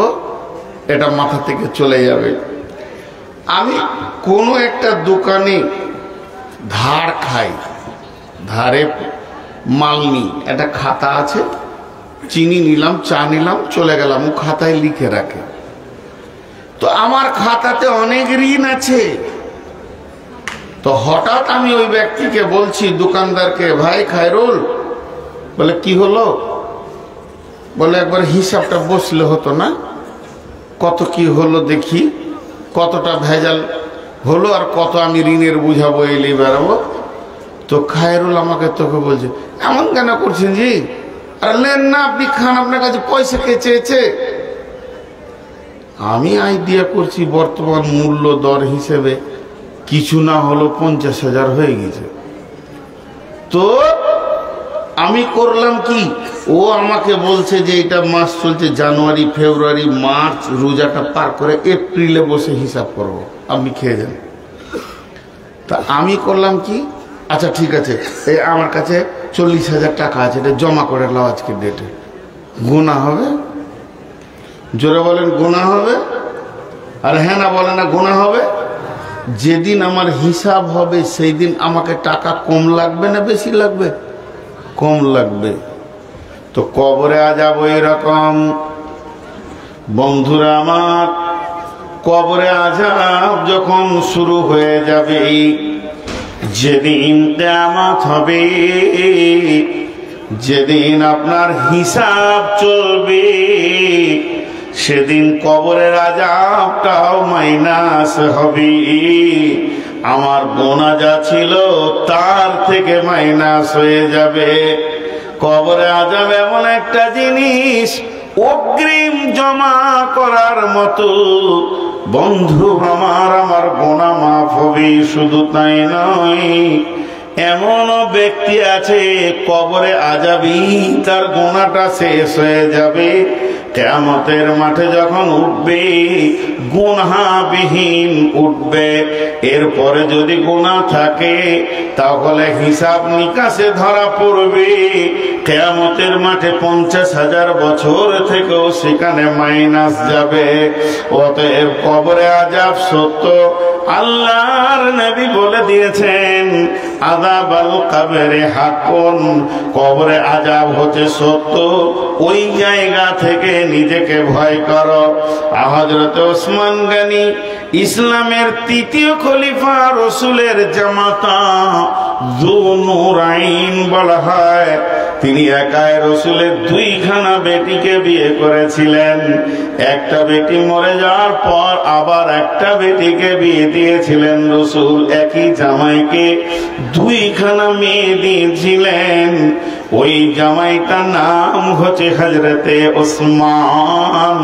এটা মাথা থেকে চলে যাবে। আমি কোনো একটা দোকানে ধার খাই, ধারে মাল নিই, একটা খাতা আছে, চিনি নিলাম, চা নিলাম, চলে গেলাম, ও খাতায় লিখে রাখে। তো আমার খাতাতে অনেক ঋণ আছে। তো হঠাৎ আমি ওই ব্যক্তিকে বলছি, দোকানদারকে, ভাই খায়রুল, বলে কি হলো? বলে একবার হিসাবটা বসলে হতো না, কত কি হলো দেখি, কতটা ভেজাল হলো আর কত আমি ঋণের বুঝাবো, এলি বেড়াবো। তো খায়রুল আমাকে তোকে বলছে, এমন কেন করছেন জি? আর নেন না, আপনি খান, আপনার কাছে পয়সা কে চেয়েছে? আমি আইডিয়া করছি বর্তমান মূল্য দর হিসেবে কিছু না হলো 50,000 হয়ে গেছে। তো আমি করলাম কি, ও আমাকে বলছে যে এটা মাস চলছে জানুয়ারি, ফেব্রুয়ারি, মার্চ, রোজাটা পার করে এপ্রিলে বসে হিসাব করব, আপনি খেয়ে যান। তা আমি করলাম কি, আচ্ছা ঠিক আছে, এই আমার কাছে 40,000 টাকা আছে, এটা জমা করে নাও আজকের ডেটে। গুনাহ হবে? জোরে বলেন গুনাহ হবে? আর হ্যাঁ না বলে না গুনাহ হবে? যেদিন আমার হিসাব হবে সেই দিন আমাকে টাকা কম লাগবে না বেশি লাগবে? কম লাগবে। তো কবরে আযাব এরকম। বন্ধুরা আমার, কবরে আযাব যখন শুরু হয়ে যাবে, যেদিন কিয়ামত হবে, যেদিন আপনার হিসাব চলবে, সেদিন কবরের আযাবটাও মাইনাস হবে। আমার গোনা যা ছিল তার থেকে মাইনাস হয়ে যাবে। কবরে আযাব এমন একটা জিনিস, অগ্রিম জমা করার মতো। বন্ধু আমার, আমার গোনা মাফ হবে, শুধু তাই নয়, এমনও ব্যক্তি আছে কবরে আযাবই তার গুনাহটা শেষ হয়ে যাবে, কিয়ামতের মাঠে যখন উঠবে গুনাহবিহীন উঠবে। এরপরে যদি গুনাহ থাকে তাহলে হিসাব নিকাশে ধরা পড়বে। কিয়ামতের মাঠে 50,000 বছর থেকেও সেখানে মাইনাস যাবে। অতএব কবরে আযাব সত্য। আল্লাহর নবী বলে দিয়েছেন আযাবাল কবরে হাকুন, কবরে আযাব হচ্ছে সত্য। ওই জায়গা থেকে নিজেকে ভয় করো। হযরত ওসমান গনি ইসলামের তৃতীয় খলিফা, রাসূলের জামাতা যুনুরাইন বলা হয়। তিনি একাই রাসূলের 2খানা বেটিকে বিয়ে করেছিলেন। একটা বেটি মরে যাওয়ার পর আবার একটা বেটিকে বিয়ে দিয়েছিলেন রাসূল। একই জামাইকে 2খানা মেয়ে দিয়েছিলেন। ওই জামাইটার নাম হচ্ছে হযরতে ওসমান।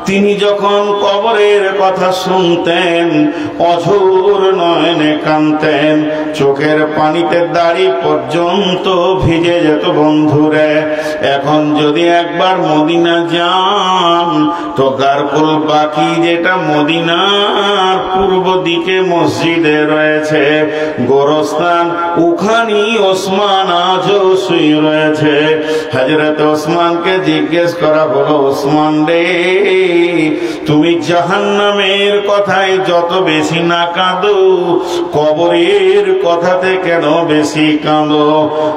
তিনি যখন কবরের কথা শুনতেন অঝোর নয়নে কাঁদতেন, চোখের পানিতে দাড়ি পর্যন্ত ভিজে যেত। বন্ধুরে, এখন যদি একবার মদিনা যান তো গারকুল বাকি, যেটা মদিনার পূর্ব দিকে মসজিদে রয়েছে গোরস্থান, ওখানে ওসমান আজও শুয়ে রয়েছে। হযরত ওসমানকে জিজ্ঞেস করা হলো, ওসমান রে, তুমি জাহান্নামের কথায় যত বেশি না কাঁদো, কবরের কথাতে কেন বেশি কাঁদো?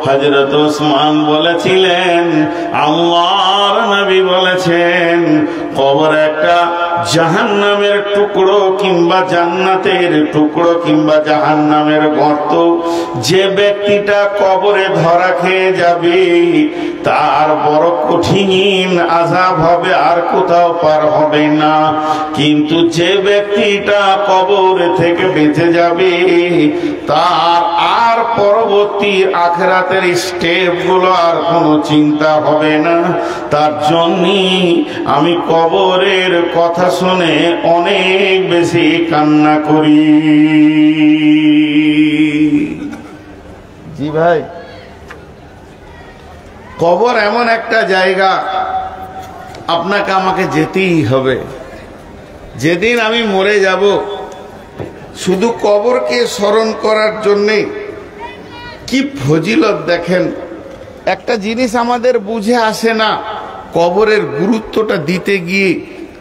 হযরত ওসমান বলেছিলেন, আল্লাহর নবী বলেছেন কবর একটা জাহান্নামের টুকরো কিংবা জান্নাতের টুকরো কিংবা জাহান্নামের গর্ত। যে ব্যক্তিটা কবরে ধরা খেয়ে যাবে তার বড় কঠিন আযাব হবে, আর কোথাও পার হবে না। কিন্তু যে ব্যক্তিটা কবর থেকে বেঁচে যাবে তার আর পরবর্তী আখিরাতের স্টেপ গুলো আর কোনো চিন্তা হবে না। তার জন্যই আমি কবরের কথা শুনে অনেক বেশি কান্না করি। জি ভাই, কবর এমন একটা জায়গা আপনাকে আমাকে যেতেই হবে। যেদিন আমি মরে যাব শুধু কবরকে স্মরণ করার জন্যে কি ফজিলত দেখেন। একটা জিনিস আমাদের বুঝে আসে না, কবরের গুরুত্বটা দিতে গিয়ে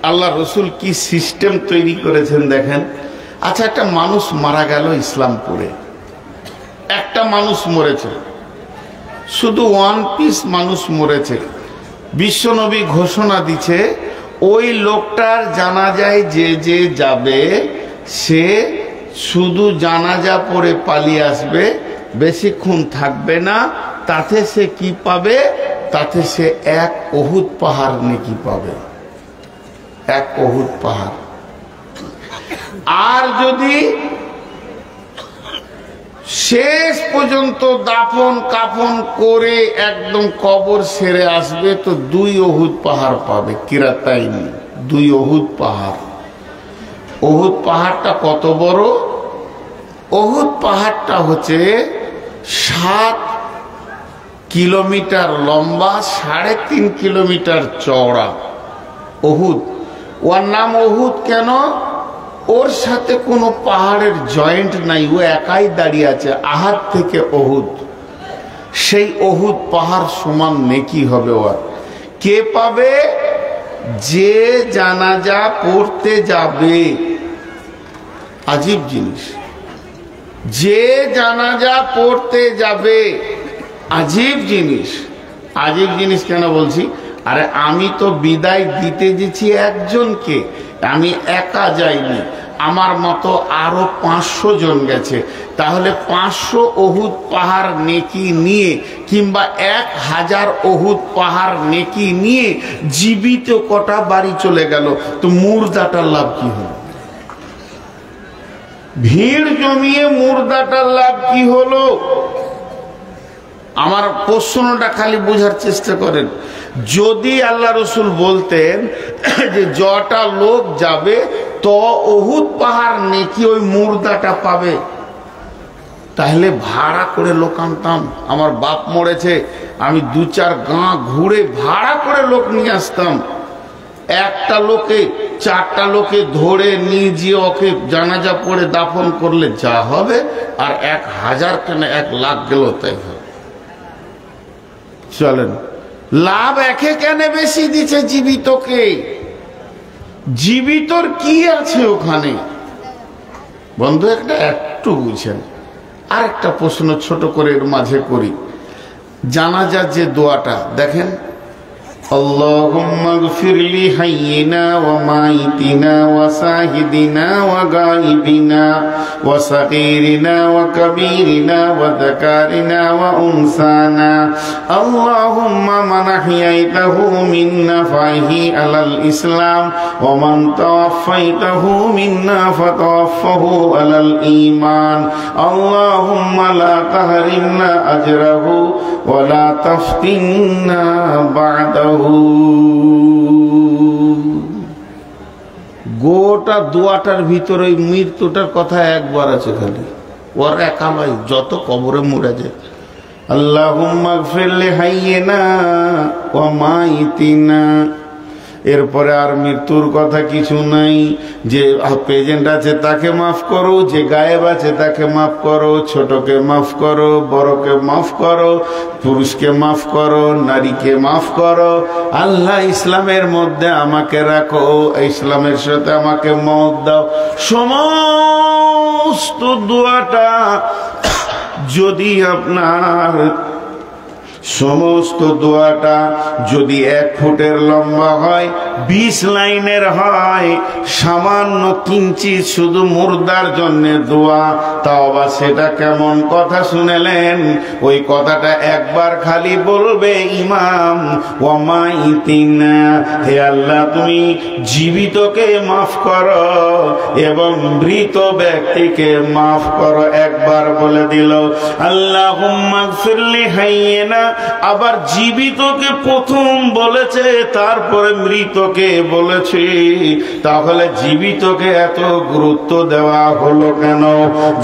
আল্লাহ রসুল কি সিস্টেম তৈরি করেছেন দেখেন। আচ্ছা, একটা মানুষ মারা গেল ইসলামপুরে, একটা মানুষ মরেছে, শুধু 1 পিস মানুষ মরেছে। বিশ্বনবী ঘোষণা দিচ্ছে ওই লোকটার জানাজায় যে যাবে সে শুধু জানাজা পড়ে পালিয়ে আসবে, বেশিক্ষণ থাকবে না। তাতে সে কি পাবে? তাতে সে 1 উহুদ পাহাড় নেকি পাবে, 1 উহুদ পাহাড়। আর যদি শেষ পর্যন্ত দাফন কাফন করে একদম কবর সেরে আসবে তো 2 উহুদ পাহাড় পাবে। কিরাতাইন 2 উহুদ পাহাড়। উহুদ পাহাড়টা কত বড়? উহুদ পাহাড়টা হচ্ছে 7 কিলোমিটার লম্বা, 3.5 কিলোমিটার চওড়া। উহুদ, ওর নাম উহুদ কেন? ওর সাথে কোনো পাহাড়ের জয়েন্ট নাই, ও একাই দাঁড়িয়ে আছে। আহাদ থেকে উহুদ, সেই উহুদ পাহাড় সমান নেকি হবে ওর। কে পাবে? যে জানাজা পড়তে যাবে। আজীব জিনিস, যে জানাজা পড়তে যাবে। আজীব জিনিস। আজীব জিনিস কেন বলছি? আরে আমি তো বিদায় দিতে যেছি একজনকে, আমি একা যাইনি, আমার মতো আরো 500 জন গেছে। তাহলে 500 উহুদ পাহাড় নেকি নিয়ে কিংবা 1000 উহুদ পাহাড় নেকি নিয়ে জীবিত কটা বাড়ি চলে গেল, তো মুর্দাটার লাভ কি হলো? ভিড় জমিয়ে মুর্দাটার লাভ কি হলো? আমার প্রশ্নটা খালি বোঝার চেষ্টা করেন। যদি আল্লাহ রসুল বলতেন যে যটা লোক যাবে তো উহুদ পাহাড় নেকি ওই মুর্দাটা পাবে, তাহলে ভাড়া করে লোক আনতাম। আমার বাপ মরেছে, আমি 2-4 গাঁ ঘুরে ভাড়া করে লোক নিয়ে আসতাম। একটা লোকে 4টা লোকে ধরে নিয়ে গিয়ে ওকে জানাজা পড়ে দাফন করলে যা হবে, আর 1000 কেন 1 লাখ গেল তাই হবে। চলেন, লাভ একে কেন বেশি দিচ্ছে জীবিতকে? জীবিতর কি আছে ওখানে? বন্ধু একটু বুঝছেন। আর একটা প্রশ্ন ছোট করে এর মাঝে করি। জানাজার যে দোয়াটা দেখেন, আল্লাহুম্মা গফিরলি হাইয়িনা ওয়া মাইতিনা ওয়া সাহিদিনা ওয়া গায়িবিনা ওয়া সাগীরিনা ওয়া কাবীরিনা ওয়া যাকারিনা ওয়া উনসানা আল্লাহুম্মা মান আহইয়াইতাহু মিন্না ফাহি আলাল ইসলাম ওয়া মান তাওয়াফাইতাহু মিন্না ফাতাওয়াফাহু আলাল ঈমান আল্লাহুম্মা লা তাহরিমনা আজরাহু ওয়া লা তাফতিননা বা'দাহু। গোটা দোয়াটার ভিতরে ওই মৃত্যুটার কথা একবার আছে খালি, ওর একালাই যত কবরে মুড়ে যায়। আল্লাহুম্মা গফিরলি হাইয়িনা ওয়া মাইতিনা, এরপরে আর মৃত্যুর কথা কিছু নাই। যে প্রেজেন্ট আছে তাকে মাফ করো, যে গায়েব আছে তাকে মাফ করো, ছোটকে মাফ করো, বড়কে মাফ করো, পুরুষকে মাফ করো, নারীকে মাফ করো। আল্লাহ ইসলামের মধ্যে আমাকে রাখো, ইসলামের সাথে আমাকে মত দাও। সমস্ত দোয়াটা যদি আপনার সমস্ত দোয়াটা যদি 1 ফুটের লম্বা হয়, 20 লাইনের হয়, সামান্য কিঞ্চিত শুধু মুর্দার জন্য দোয়া, তাও বা সেটা কেমন কথা শুনেলেন? ওই কথাটা একবার খালি বলবে ইমাম, ওয়া মাইতিনা, হে আল্লাহ তুমি জীবিতকে মাফ করো এবং মৃত ব্যক্তিকে মাফ করো। একবার বলে দিল। আল্লাহুম্মা গফিরলি হাইয়িনা, আবার জীবিতকে প্রথম বলেছে, তারপরে মৃতকে বলেছে। তাহলে জীবিতকে এত গুরুত্ব দেওয়া হলো কেন?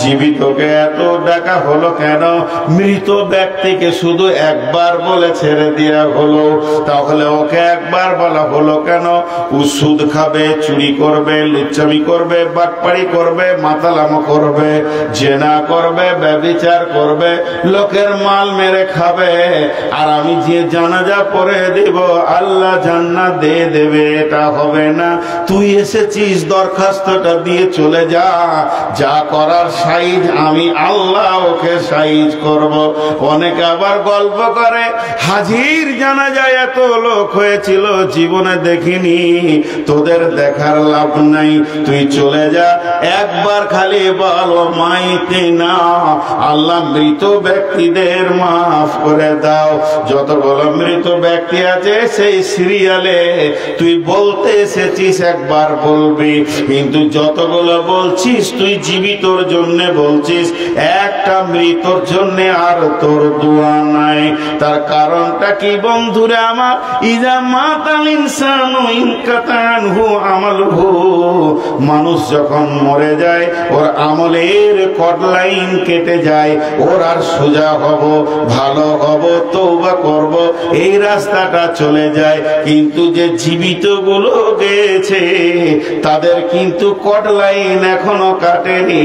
জীবিতকে এত ডাকা হলো কেন? মৃত ব্যক্তিকে শুধু একবার বলে ছেড়ে দেওয়া হলো, তাহলে ওকে একবার বলা হলো কেন? ও সুদ খাবে, চুরি করবে, লুচ্চামি করবে, বাটপাড়ি করবে, মাতালামো করবে, জেনা করবে, ব্যভিচার করবে, লোকের মাল মেরে খাবে, আর আমি যে জানাজা পড়ে দেব আল্লাহ জান্নাত দিয়ে দেবে, এটা হবে না। তুই এসেছিস, দরখাস্তটা দিয়ে চলে যা, যা করার সাইজ আমি আল্লাহ ওকে সাইজ করব। অনেকে আবার গল্প করে, হাজির জানাজায় এত লোক হয়েছিল জীবনে দেখিনি, তোদের দেখার লাভ নাই, তুই চলে যা। একবার খালি বল ও মাইতিনা, আল্লাহ মৃত ব্যক্তিদের মাফ করে দাও। যতগুলো মৃত ব্যক্তি আছে সেই সিরিয়ালে তুই বলতে এসেছিস একবার বলবি, কিন্তু যতগুলো বলছিস তুই জীবিতর জন্য বলছিস, একটা মৃতর জন্য আর তোর দোয়া নাই। তার কারণটা কি বন্ধুরা আমার? ইজা মাতাল ইনসানু ইনকাতা আনহু আমালুহু, মানুষ যখন মরে যায় ওর আমলের কট লাইন কেটে যায়, ওর আর সোজা হব, ভালো হব, তওবা করব, এই রাস্তাটা চলে যায়। কিন্তু যে জীবিত গুলো গেছে তাদের কিন্তু কট লাইন এখনো কাটেনি।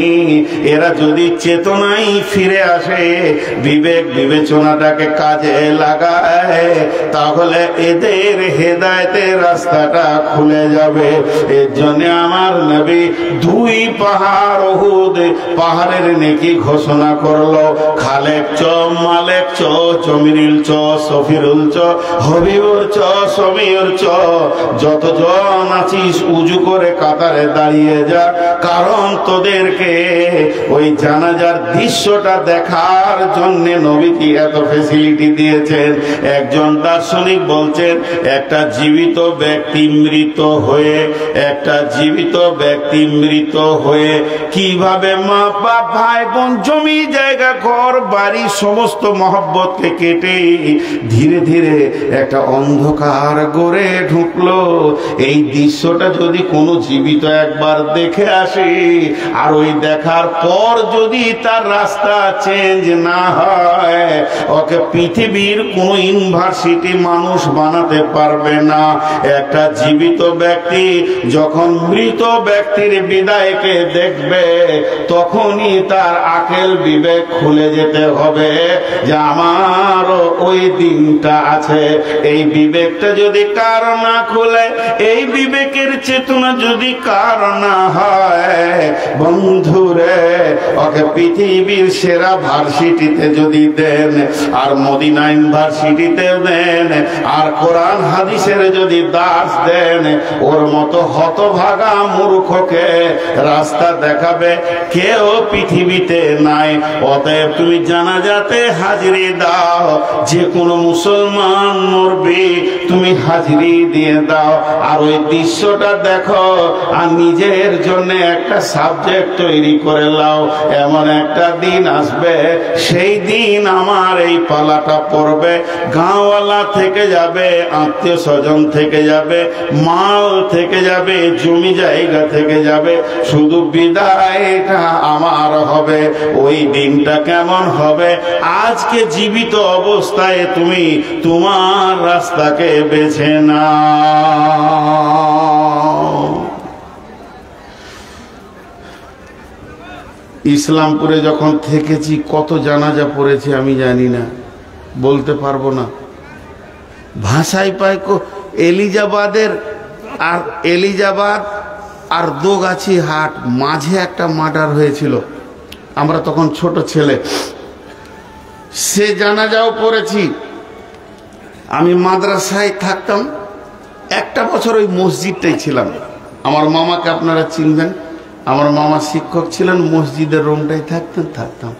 এরা যদি চেতনায় ফিরে আসে, বিবেক বিবেচনাটাকে কাজে লাগায়, তাহলে এদের হেদায়েতের রাস্তাটা খুলে যাবে। এর জন্য আমার নবী 2 পাহাড় উহুদ পাহাড়ের নেকি ঘোষণা করলো। খালেক চ, মালেক চ, জমিরিল চ, সফিরুল চ, হবিবুর চ, সমীর চ, যতজন আছিস উজু করে কাতারে দাঁড়িয়ে যা, কারণ তোদেরকে ওই জানাজার দৃশ্যটা দেখার জন্য নবীজি এত ফেসিলিটি দিয়েছেন। একজন দার্শনিক বলছেন, একটা জীবিত ব্যক্তি মৃত হয়ে একটা জীবিত জীবিত ব্যক্তি মৃত হয়ে কিভাবে মা বাপ ভাই বোন জমি জায়গা ঘর বাড়ি সমস্ত মহব্বতকে কেটে ধীরে ধীরে একটা অন্ধকার গড়ে ঢুকলো, এই দৃশ্যটা যদি কোনো জীবিত একবার দেখে আসে আর ওই দেখার পর যদি তার রাস্তা চেঞ্জ না হয়, ওকে পৃথিবীর কোনো ইউনিভার্সিটি মানুষ বানাতে পারবে না। একটা জীবিত ব্যক্তি যখন মৃত ব্যক্তির বিদায়কে দেখবে তখনই তার আকেল বিবেক খুলে যেতে হবে যে আমারও ওই দিনটা আছে। এই বিবেকটা যদি কার না খুলে, এই বিবেকের চেতনা যদি কার না হয়, বন্ধুরে ওকে পৃথিবীর সেরা ভার্সিটিতে যদি দেন আর মদিনা ইউনিভার্সিটিতে দেন আর কোরআন হাদিসের যদি দাস দেন, ওর মতো হতভাগা মূর্খকে রাস্তা দেখাবে কেউ পৃথিবীতে নাই। অতএব তুমি জানাজাতে হাজিরি দাও, যে কোনো মুসলমান মরবে তুমি হাজিরি দিয়ে দাও, আর ওই দৃশ্যটা দেখো আর নিজের জন্য একটা সাবজেক্ট তৈরি করে লাও। এমন একটা দিন আসবে, সেই দিন আমার এই পালাটা পড়বে, গাঁওয়ালা থেকে যাবে, আত্মীয় স্বজন থেকে যাবে, মাল থেকে যাবে, জমি জায়গা থেকে যাবে, শুধু বিদায়টা আমার হবে। ওই দিনটা কেমন হবে? আজকে জীবিত অবস্থায় তুমি তোমার রাস্তাকে বেছে নাও। ইসলামপুরে যখন থেকেছি কত জানাজা পড়েছি আমি জানি না, বলতে পারবো না। ভাষায় পায় এলিজাবাদ আর দোগাছি হাট মাঝে একটা মার্ডার হয়েছিল, আমরা তখন ছোট ছেলে, সে জানাজাও পড়েছি। আমি মাদ্রাসায় থাকতাম, একটা বছর ওই মসজিদটাই ছিলাম। আমার মামাকে আপনারা চিনবেন, আমার মামা শিক্ষক ছিলেন, মসজিদের রুমটাই থাকতাম।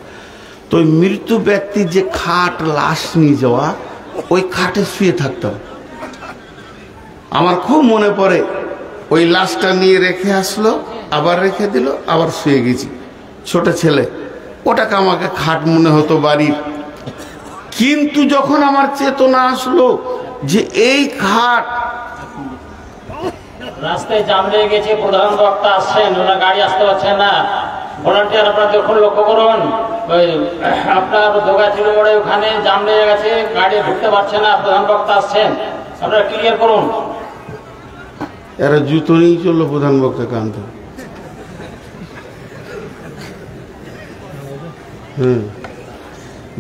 তো ওই মৃত্যু ব্যক্তির যে খাট লাশ নিয়ে যাওয়া, ওই খাটে শুয়ে থাকতাম। আমার খুব মনে পড়ে, ওই লাশটা নিয়ে রেখে আসলো, আবার রেখে দিল, আবার শুয়ে গেছি, ছোট ছেলে। ওটাকে আমাকে খাট মনে হতো বাড়ির। কিন্তু যখন আমার চেতনা আসলো যে এই খাট, রাস্তায় জাম লেগে গেছে, প্রধান বক্তা আসছেন, ওরা গাড়ি আসতে পারছেন না, ভলান্টিয়ার আপনারা যখন লক্ষ্য করুন, ওই আপনার দোগাছিল মোড়ে ওখানে জাম লেগে গেছে, গাড়ি ঢুকতে পারছে না, প্রধান বক্তা আসছেন, আপনারা ক্লিয়ার করুন। এরা জুতো নিয়ে চললো প্রধান বক্তা কানতে।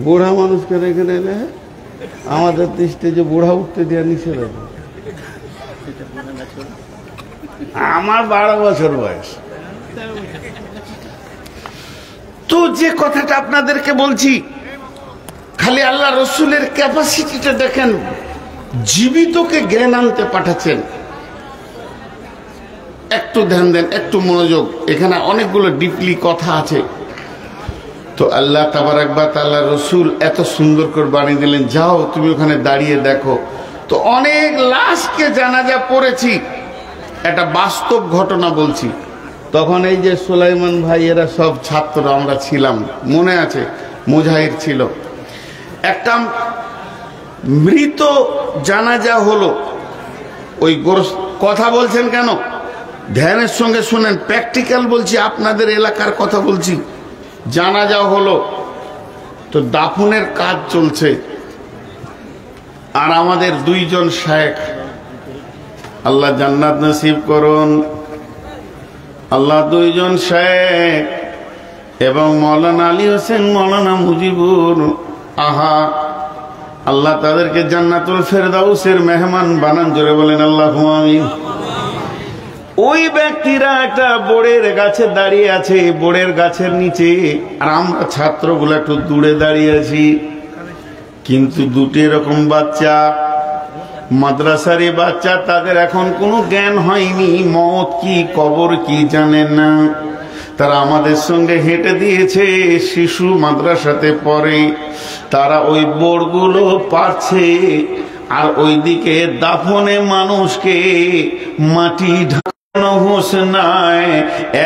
বুড়া মানুষকে রেখে নেবে, আমাদের দেশে যে বুড়া উঠতে দেওয়া নিষেধ আছে। আমার 12 বছর বয়স। তো যে কথাটা আপনাদেরকে বলছি, খালি আল্লাহ রসুলের ক্যাপাসিটিটা দেখেন, জীবিতকে জ্ঞান আনতে পাঠাচ্ছেন। একটু ধ্যান দেন, একটু মনোযোগ, এখানে অনেকগুলো ডিপলি কথা আছে। তো আল্লাহ তাবারাক ওয়া তাআলা রসুল এত সুন্দর করে বানিয়ে দিলেন, যাও তুমি ওখানে দাঁড়িয়ে দেখো। তো অনেক লাশকে জানাজা পড়েছি, একটা বাস্তব ঘটনা বলছি। তখন এই যে সুলাইমান ভাই এরা সব ছাত্র আমরা ছিলাম, মনে আছে, মুজাহিদ ছিল। একটা মৃত জানাজা হলো, ওই কথা বলছেন কেন, ধ্যানের সঙ্গে শুনেন, প্র্যাকটিক্যাল বলছি, আপনাদের এলাকার কথা বলছি। জানাজা হলো, তো দাফনের কাজ চলছে, আর আমাদের 2 জন শেখ, আল্লাহ জান্নাত নসিব করুন, আল্লাহ 2 জন শেখ এবং মৌলানা আলী হোসেন, মৌলানা মুজিবুর, আল্লাহ তাদেরকে জান্নাতুল ফেরদাউসের মেহমান বানান, জোরে বলেন আল্লাহুম্মা আমিন। ওই ব্যক্তিরা একটা বোড়ের গাছে দাঁড়িয়ে আছে, বোড়ের গাছের নিচে, আর আমরা ছাত্রগুলো একটু দূরে দাঁড়িয়ে আছি। কিন্তু 2টি এরকম বাচ্চা, মাদ্রাসারি বাচ্চা, তাদের এখন কোনো জ্ঞান হয়নি, মওত কি কবর কি জানেন না। তারা আমাদের সঙ্গে হেঁটে দিয়েছে, শিশু মাদ্রাসাতে পড়ে, তারা ওই বোড়গুলো পারছে, আর ওইদিকে দাফনে মানুষকে মাটি হুসনায়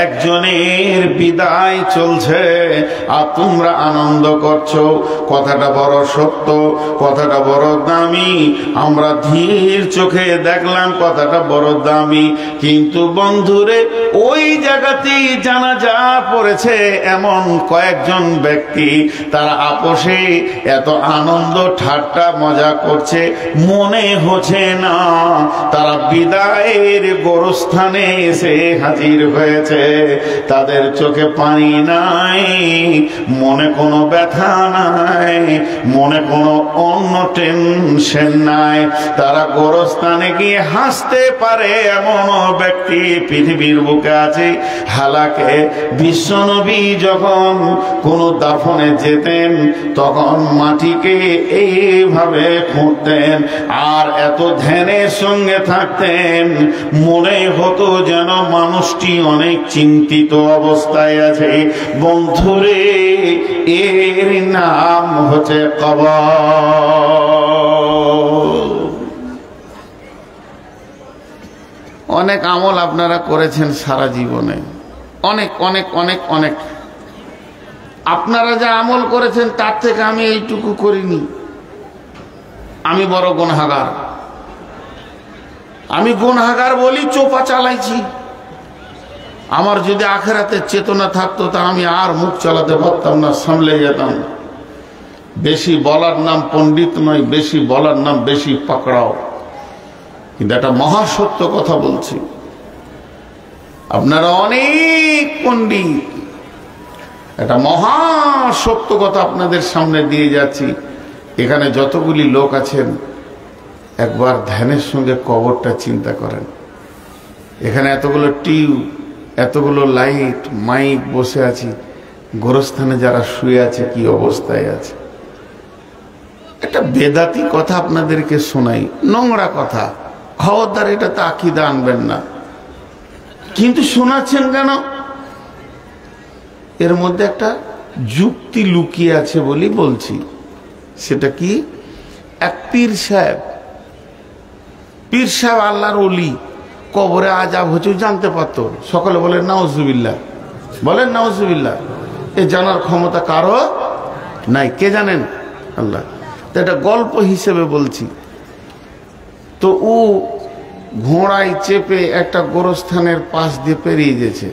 একজনের বিদায় চলছে আর তোমরা আনন্দ করছো। কথাটা বড় সত্য, কথাটা বড় দামি। আমরা ধীর চোখে দেখলাম কথাটা বড় দামি, কিন্তু বন্ধুরে ওই জায়গাতেই জানাজা পড়েছে এমন কয়েকজন ব্যক্তি, তারা আপোষে এত আনন্দ ঠাট্টা মজা করছে, মনে হচ্ছে না তারা বিদায়ের গোরস্থানে এসে হাজির হয়েছে। তাদের চোখে পানি নাই, মনে কোনো ব্যথা নাই, মনে কোনো অন্য টেনশন নাই। তারা গোরস্থানে গিয়ে হাসতে পারে এমন ব্যক্তি পৃথিবীর বুকে আছে। হালাকে বিশ্বনবী যখন কোনো দাফনে যেতেন তখন মাটিকে এইভাবে খুঁড়তেন আর এত ধ্যানের সঙ্গে থাকতেন, মনে হতো যেন মানুষটি অনেক চিন্তিত অবস্থায় আছে। বন্ধুরে, এর নাম হচ্ছে কবর। অনেক আমল আপনারা করেছেন সারা জীবনে, অনেক অনেক অনেক অনেক। আপনারা যা আমল করেছেন তার থেকে আমি এইটুকু করিনি। আমি বড় গুনাহগার, আমি গুনাহগার বলি চোপা চালাইছি। আমার যদি আখেরাতে চেতনা থাকতো তা আমি আর মুখ চালাতে পারতাম না, সামলে যেতাম। বেশি বলার নাম পণ্ডিত নয়, বেশি বলার নাম বেশি পাকড়াও। কিন্তু একটা মহাসত্য কথা বলছি, আপনারা অনেক পণ্ডিত, একটা মহাসত্য কথা আপনাদের সামনে দিয়ে যাচ্ছি। এখানে যতগুলি লোক আছেন একবার ধ্যানের সঙ্গে কবরটা চিন্তা করেন। এখানে এতগুলো টিউব, এতগুলো লাইট, মাইক বসে আছি, গোরস্থানে যারা শুয়ে আছে কি অবস্থায় আছে। একটা বেদাতি কথা আপনাদেরকে শোনাই, নোংরা কথা, খবরদার এটাতে আকীদা আনবেন না। কিন্তু শোনাচ্ছেন কেন? এর মধ্যে একটা যুক্তি লুকিয়ে আছে বলি বলছি। সেটা কি? এক পীর সাহেব আল্লাহর ওলি, কবরে আযাব হচ্ছে জানতে পারতো। সকলে বলেন নাউজুবিল্লাহ, বলেন নাউজুবিল্লাহ। এ জানার ক্ষমতা কারো নাই, কে জানেন? আল্লাহ। তো এটা গল্প হিসেবে বলছি। তো ও ঘোড়ায় চেপে একটা গোরস্থানের পাশ দিয়ে পেরিয়ে গেছে।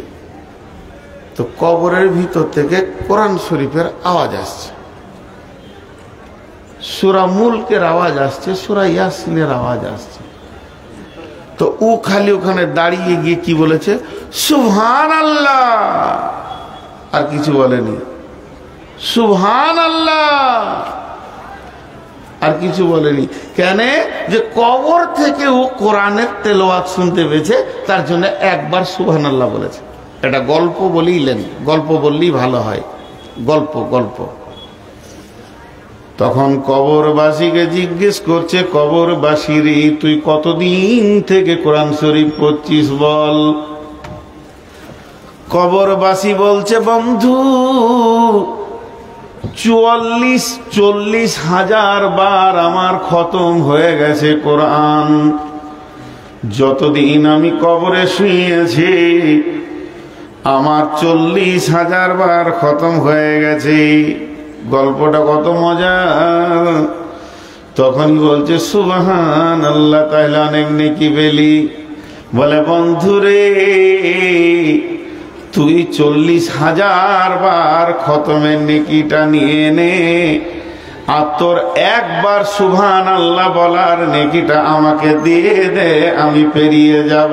তো কবরের ভিতর থেকে কোরআন শরীফের আওয়াজ আসছে, সূরা মুলকের আওয়াজ আসছে, সূরা ইয়াসিনের আওয়াজ আসছে। তো ও খালি ওখানে দাঁড়িয়ে গিয়ে কি বলেছে? সুবহানাল্লাহ, আর কিছু বলেনি। সুবহানাল্লাহ, আর কিছু বলেনি। কেন? যে কবর থেকে ও কোরআনের তেলাওয়াত শুনতে পেয়েছে, তার জন্য একবার সুবহানাল্লাহ বলেছে। এটা গল্প বলিলেন, গল্প বললেই ভালো হয়, গল্প গল্প। তখন কবরবাসীকে জিজ্ঞেস করছে, কবরবাসী রে, তুই কতদিন থেকে কোরআন শরীফ পড়ছিস বল? কবরবাসী বলছে, বন্ধু 40,000 বার আমার খতম হয়ে গেছে কোরআন। যতদিন আমি কবরে শুয়েছি আমার 40,000 বার খতম হয়ে গেছে। গল্পটা কত মজা। তখন বলছে সুবহানাল্লাহ, তাহলে অনেক নেকি পেলি। বলে, বন্ধুরে, তুই 40,000 বার খতমের নেকিটা নিয়ে নে, আর তোর একবার সুবহানাল্লাহ বলার নেকিটা আমাকে দিয়ে দে, আমি পেরিয়ে যাব।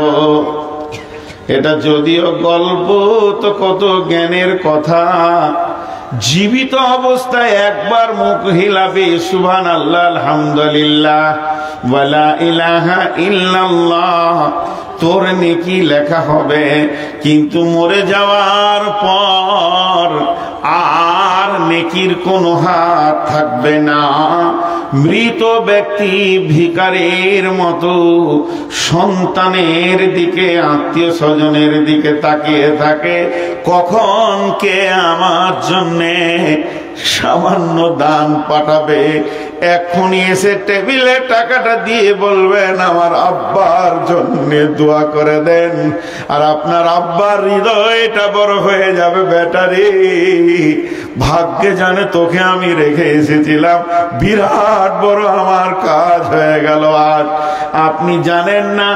এটা যদিও গল্প, তো কত জ্ঞানের কথা। জীবিত অবস্থায় একবার মুখ হিলাবে সুবহানাল্লাহ, আলহামদুলিল্লাহ, ওয়ালা ইলাহা ইল্লাল্লাহ, তোর নেকি লেখা হবে। কিন্তু মরে যাওয়ার পর আর নেকির কোনো হাত থাকবে না। মৃত ব্যক্তি ভিখারির মতো সন্তানের দিকে, আত্মীয় স্বজনের দিকে তাকিয়ে থাকে, কখন কে আমার জন্যে সামান্য দান পাঠাবে। এখনই এসে টেবিলে টাকাটা দিয়ে বলবেন আমার আব্বার জন্য দোয়া করে দেন, আর আপনার আব্বার হৃদয়টা বড় হয়ে যাবে, ব্যাটারি ভাগ্যে জানে তোকে আমি রেখে এসেছিলাম, বিরাট বড় আমার কাজ হয়ে গেল। আজ আপনি জানেন না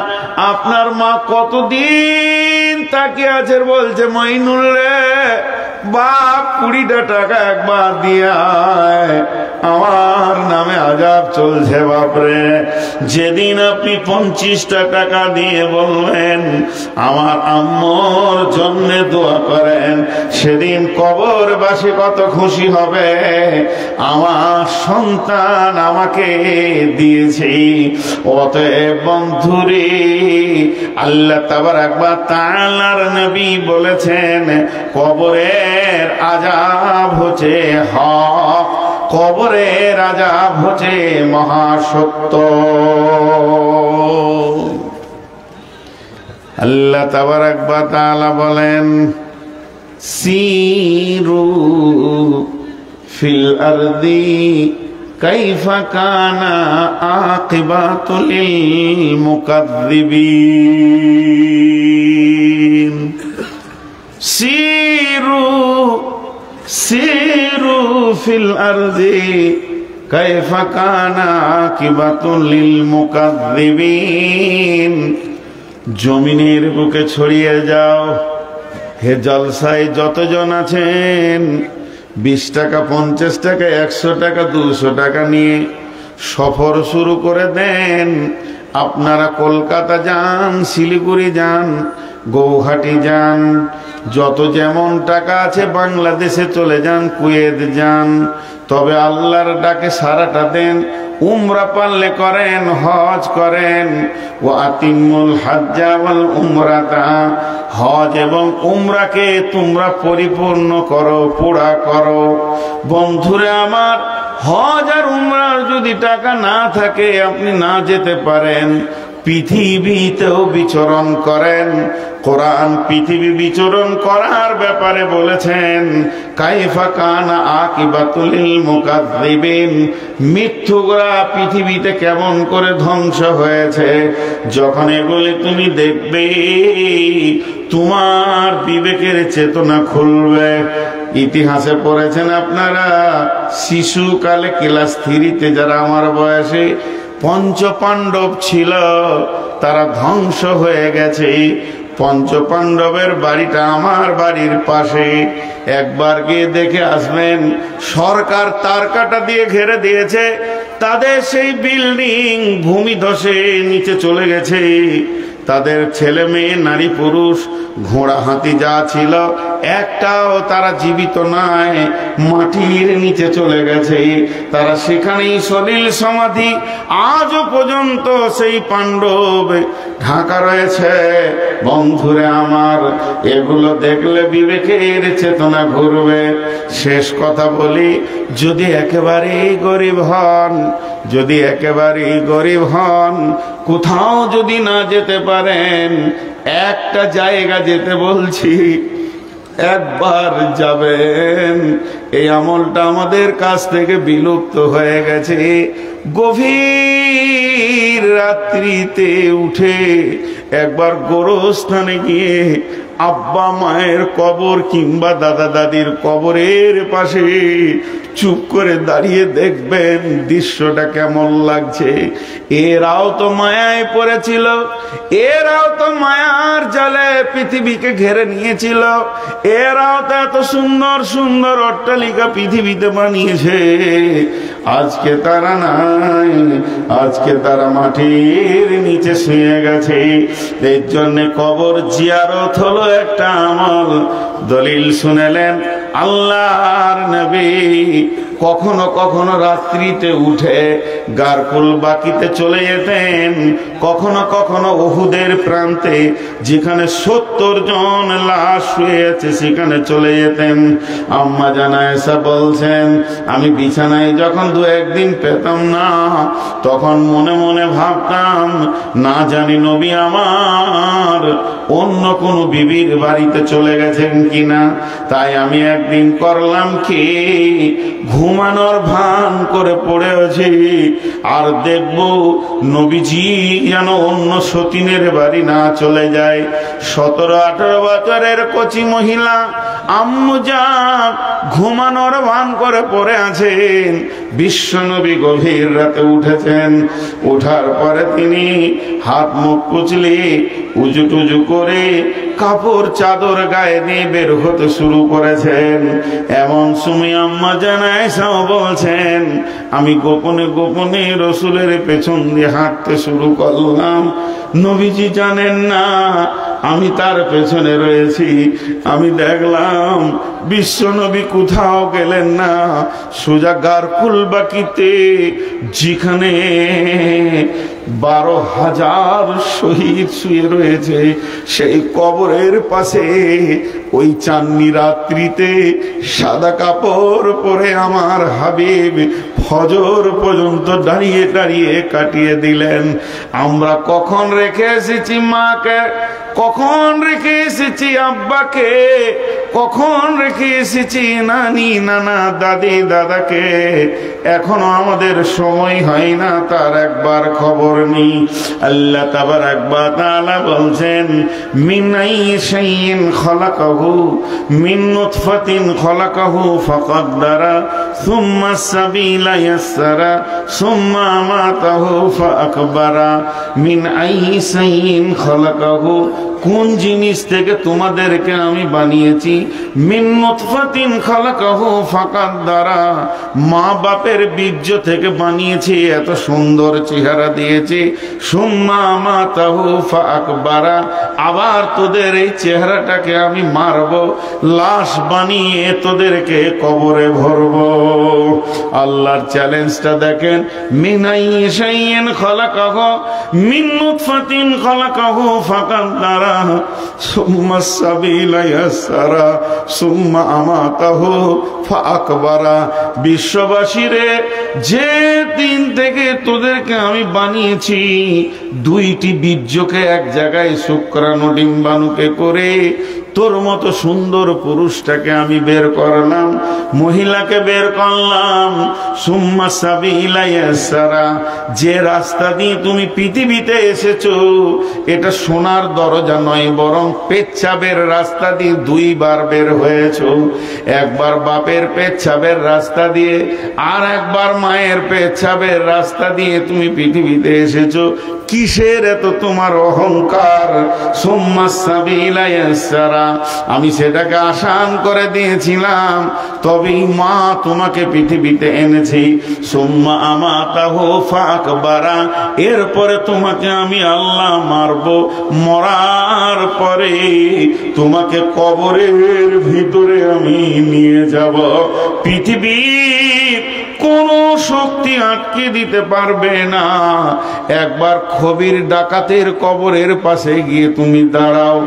আপনার মা কতদিন তাকিয়ে আছে, বলছে মইনুল রে বাপ 20টা টাকা একবার দিয়ে আয়, আমার নামে আজাব চলছে বাপরে। যেদিন আপনি 25টা টাকা দিয়ে বলবেন আমার আম্মুর জন্য দোয়া করেন, সেদিন কবরবাসী কত খুশি হবে, আমার সন্তান আমাকে দিয়েছে। অতএব বন্ধুরে, আল্লাহ তাবারক ওয়া তাআলার নবী বলেছেন কবরের আযাব হচ্ছে হক, কবরের আযাব হচ্ছে মহাসত্য। আল্লাহ তাবারক ওয়া তাআলা বলেন সিরু ফিল আরদি কাইফা কানা আকিবাতুল মুকাযযিবিন। সিরু ফিল আরদি কাইফা কানা আকিবাতুল মুকাযযিবিন। জমিনের বুকে ছড়িয়ে যাও, হে জলসায় যতজন আছেন, 20 টাকা 50 টাকা 100 টাকা 200 টাকা নিয়ে সফর শুরু করে দেন। আপনারা কলকাতা যান, শিলিগুড়ি যান, গৌহাটি যান, যত যেমন টাকা আছে বাংলাদেশে চলে যান, কুয়েত যান, তবে আল্লাহর ডাকে সারাটা দেন। উমরা পারলে করেন, হজ করেন। ওয়া আতিমুল হাজ্জা ওয়াল উমরাতা, হজ এবং উমরাকে তোমরা পরিপূর্ণ করো, পুরা করো। বন্ধুরে আমার, হজ আর উমরার যদি টাকা না থাকে, আপনি না যেতে পারেন, পৃথিবীতেও বিচরণ করেন। কোরআন পৃথিবী বিচরণ করার ব্যাপারে বলেছেন কাইফা কানা আকিবাতুল মুকাযযিবিন, মিথ্যুকরা পৃথিবীতে কেমন করে ধ্বংস হয়েছে। যখন এগুলি তুমি দেখবে, তোমার বিবেকের চেতনা খুলবে। ইতিহাসে পড়েছেন আপনারা, শিশুকালে ক্লাস 3-তে যারা আমার বয়সে, পঞ্চপাণ্ডব ছিল, তারা ধ্বংস হয়ে গেছে। পঞ্চপাণ্ডবের বাড়িটা আমার বাড়ির পাশে, একবার গিয়ে দেখে আসবেন। সরকার তার কাটা দিয়ে ঘেরে দিয়েছে, তাদের সেই বিল্ডিং ভূমিধসে নিচে চলে গেছে। তাদের ছেলে মেয়ে, নারী পুরুষ, ঘোড়া হাতি যা ছিল একটাও তারা জীবিত নাই, মাটির নিচে চলে গেছে। তারা সেখানেই সলিল সমাধি, আজও পর্যন্ত সেই পাণ্ডব ঢাকা রয়েছে। বন্ধুরে আমার, এগুলো দেখলে বিবেকের চেতনা ঘুরবে। শেষ কথা বলি, যদি একেবারেই গরিব হন, যদি একেবারেই গরিব হন, কোথাও যদি না যেতে পারেন, একটা জায়গা যেতে বলছি, একবার যাবেন। এই আমলটা আমাদের কাছ থেকে বিলুপ্ত হয়ে গেছে। গভীর রাত্রিতে উঠে একবার গোরস্থানে গিয়ে আব্বা মায়ের কবর কিংবা দাদা দাদির কবরের পাশে চুপ করে দাঁড়িয়ে দেখবেন দৃশ্যটা কেমন লাগছে। এরাও তো মায়ায় পড়েছিল, এরাও তো মায়ার জালে পৃথিবীকে ঘেরে নিয়েছিল, এরাও তো এত সুন্দর সুন্দর অট্টালিকা পৃথিবীতে বানিয়েছে। আজকে তারা নাই, আজকে তারা মাটির নিচে শুয়ে গেছে। এর জন্য কবর জিয়ারত হলো একটা আমল। দলিল শুনেলেন আল্লাহর নবী কখনো কখনো রাত্রিতে উঠে গারকুল বাকিতে চলে যেতেন, কখনো কখনো উহুদের প্রান্তে যেখানে 70 জন লাশ শুয়ে আছে সেখানে চলে যেতেন। আম্মা জান আয়েশা বলছেন, আমি বিছানায় যখন 2-1 দিন পেতাম না, তখন মনে মনে ভাবতাম না জানি নবী আমার অন্য কোন বিবির বাড়িতে চলে গেছেন কিনা। তাই আমি একদিন করলাম কি, ঘুমানোর ভান করে পড়ে আছি আর দেখব নবীজি যেন অন্য সতীনের বাড়ি না চলে যায়। 17-18 বছরের কচি মহিলা আম্মু জান ঘুমানোর ভান করে পড়ে আছেন। বিশ্বনবী গভীর রাতে উঠেছেন, ওঠার পরে তিনি হাত মুখ কুচলে উজু টুজু করে কাপড় চাদর গায়ে দিয়ে বের হতে শুরু করেছেন। এমন সময় আম্মা জান আয়েশাও বলছেন, আমি গোপনে গোপনে রসুলের পেছন দিয়ে হাঁটতে শুরু করলাম। নবীজি জানেন না আমি তার পেছনে রয়েছি। আমি দেখলাম বিশ্বনবী কোথাও গেলেন না, সোজা গারকুল বাকিতে যেখানে 12,000 শহীদ শুয়ে রয়েছে সেই কবরের পাশে ওই চাঁদনি রাত্রিতে সাদা কাপড় পরে আমার হাবিব ফজর পর্যন্ত দাঁড়িয়ে দাঁড়িয়ে কাটিয়ে দিলেন। আমরা কখন রেখে এসেছি মাকে, কখন রেখে এসেছি আব্বাকে, কখন রেখে এসেছি নানি নানা দাদি দাদাকে, এখনো আমাদের সময় হয় না তার একবার খবর নেই। আল্লাহ তাবারাক ওয়া তাআলা বলছেন, মিন আইয়িন খালাকাহু মিন নুতফাতিন খালাকাহু ফাকাদ্দারা সুম্মা সাবিলা ইয়াসসারা সুম্মা আমাতাহু ফাআকবারা। মিন আইয়িন খালাকাহু, কোন জিনিস থেকে তোমাদেরকে আমি বানিয়েছি। মিন নুতফাতিন খালাকাহু ফাকাদ্দারা, মা বাপের বীর্য থেকে বানিয়েছি, এত সুন্দর চেহারা দিয়েছি। সুম্মা আমাতাহু ফাআকবারা, আবার তোদের এই চেহারাটাকে আমি মারব, লাশ বানিয়ে তোদেরকে কবরে ভরব। আল্লাহর চ্যালেঞ্জটা দেখেন। মিন আইয়িন খালাকাহু মিন নুতফাতিন খালাকাহু ফাকাদ্দারা সুম্মা সাবিলা ইয়াসসারা সুম্মা আমাতাহু ফাআকবারা। বিশ্ববাসীরে, যে দিন থেকে তোদেরকে আমি বানিয়েছি, 2টি বীর্যকে এক জায়গায় শুক্রাণু ডিম্বাণুকে করে তোর মতো সুন্দর পুরুষটাকে আমি বের করলাম, মহিলাকে বের করলাম। সুম্মা সাবিলা ইয়াসসারা, যে রাস্তা দিয়ে তুমি পৃথিবীতে এসেছো এটা সোনার দরজা নয়, বরং পেচ্ছাবের রাস্তা দিয়ে 2 বার বের হয়েছো। একবার বাপের পেচ্ছাবের রাস্তা দিয়ে, আর একবার মায়ের পেচ্ছাবের রাস্তা দিয়ে তুমি পৃথিবীতে এসেছো। কিসের এত তোমার অহংকার? সুম্মা সাবিলা ইয়াসসারা, আমি সেটাকে আসান করে দিয়েছিলাম, তবেই মা তোমাকে পৃথিবীতে এনেছি। সুম্মা আমাতাহু ফাআকবারা, এরপরে তোমাকে আমি আল্লাহ মারব, মরার পরে তোমাকে কবরের ভিতরে আমি নিয়ে যাব। পৃথিবীর কোন শক্তি আটকে দিতে পারবে না। একবার খবির ডাকাতের কবরের পাশে গিয়ে তুমি দাঁড়াও,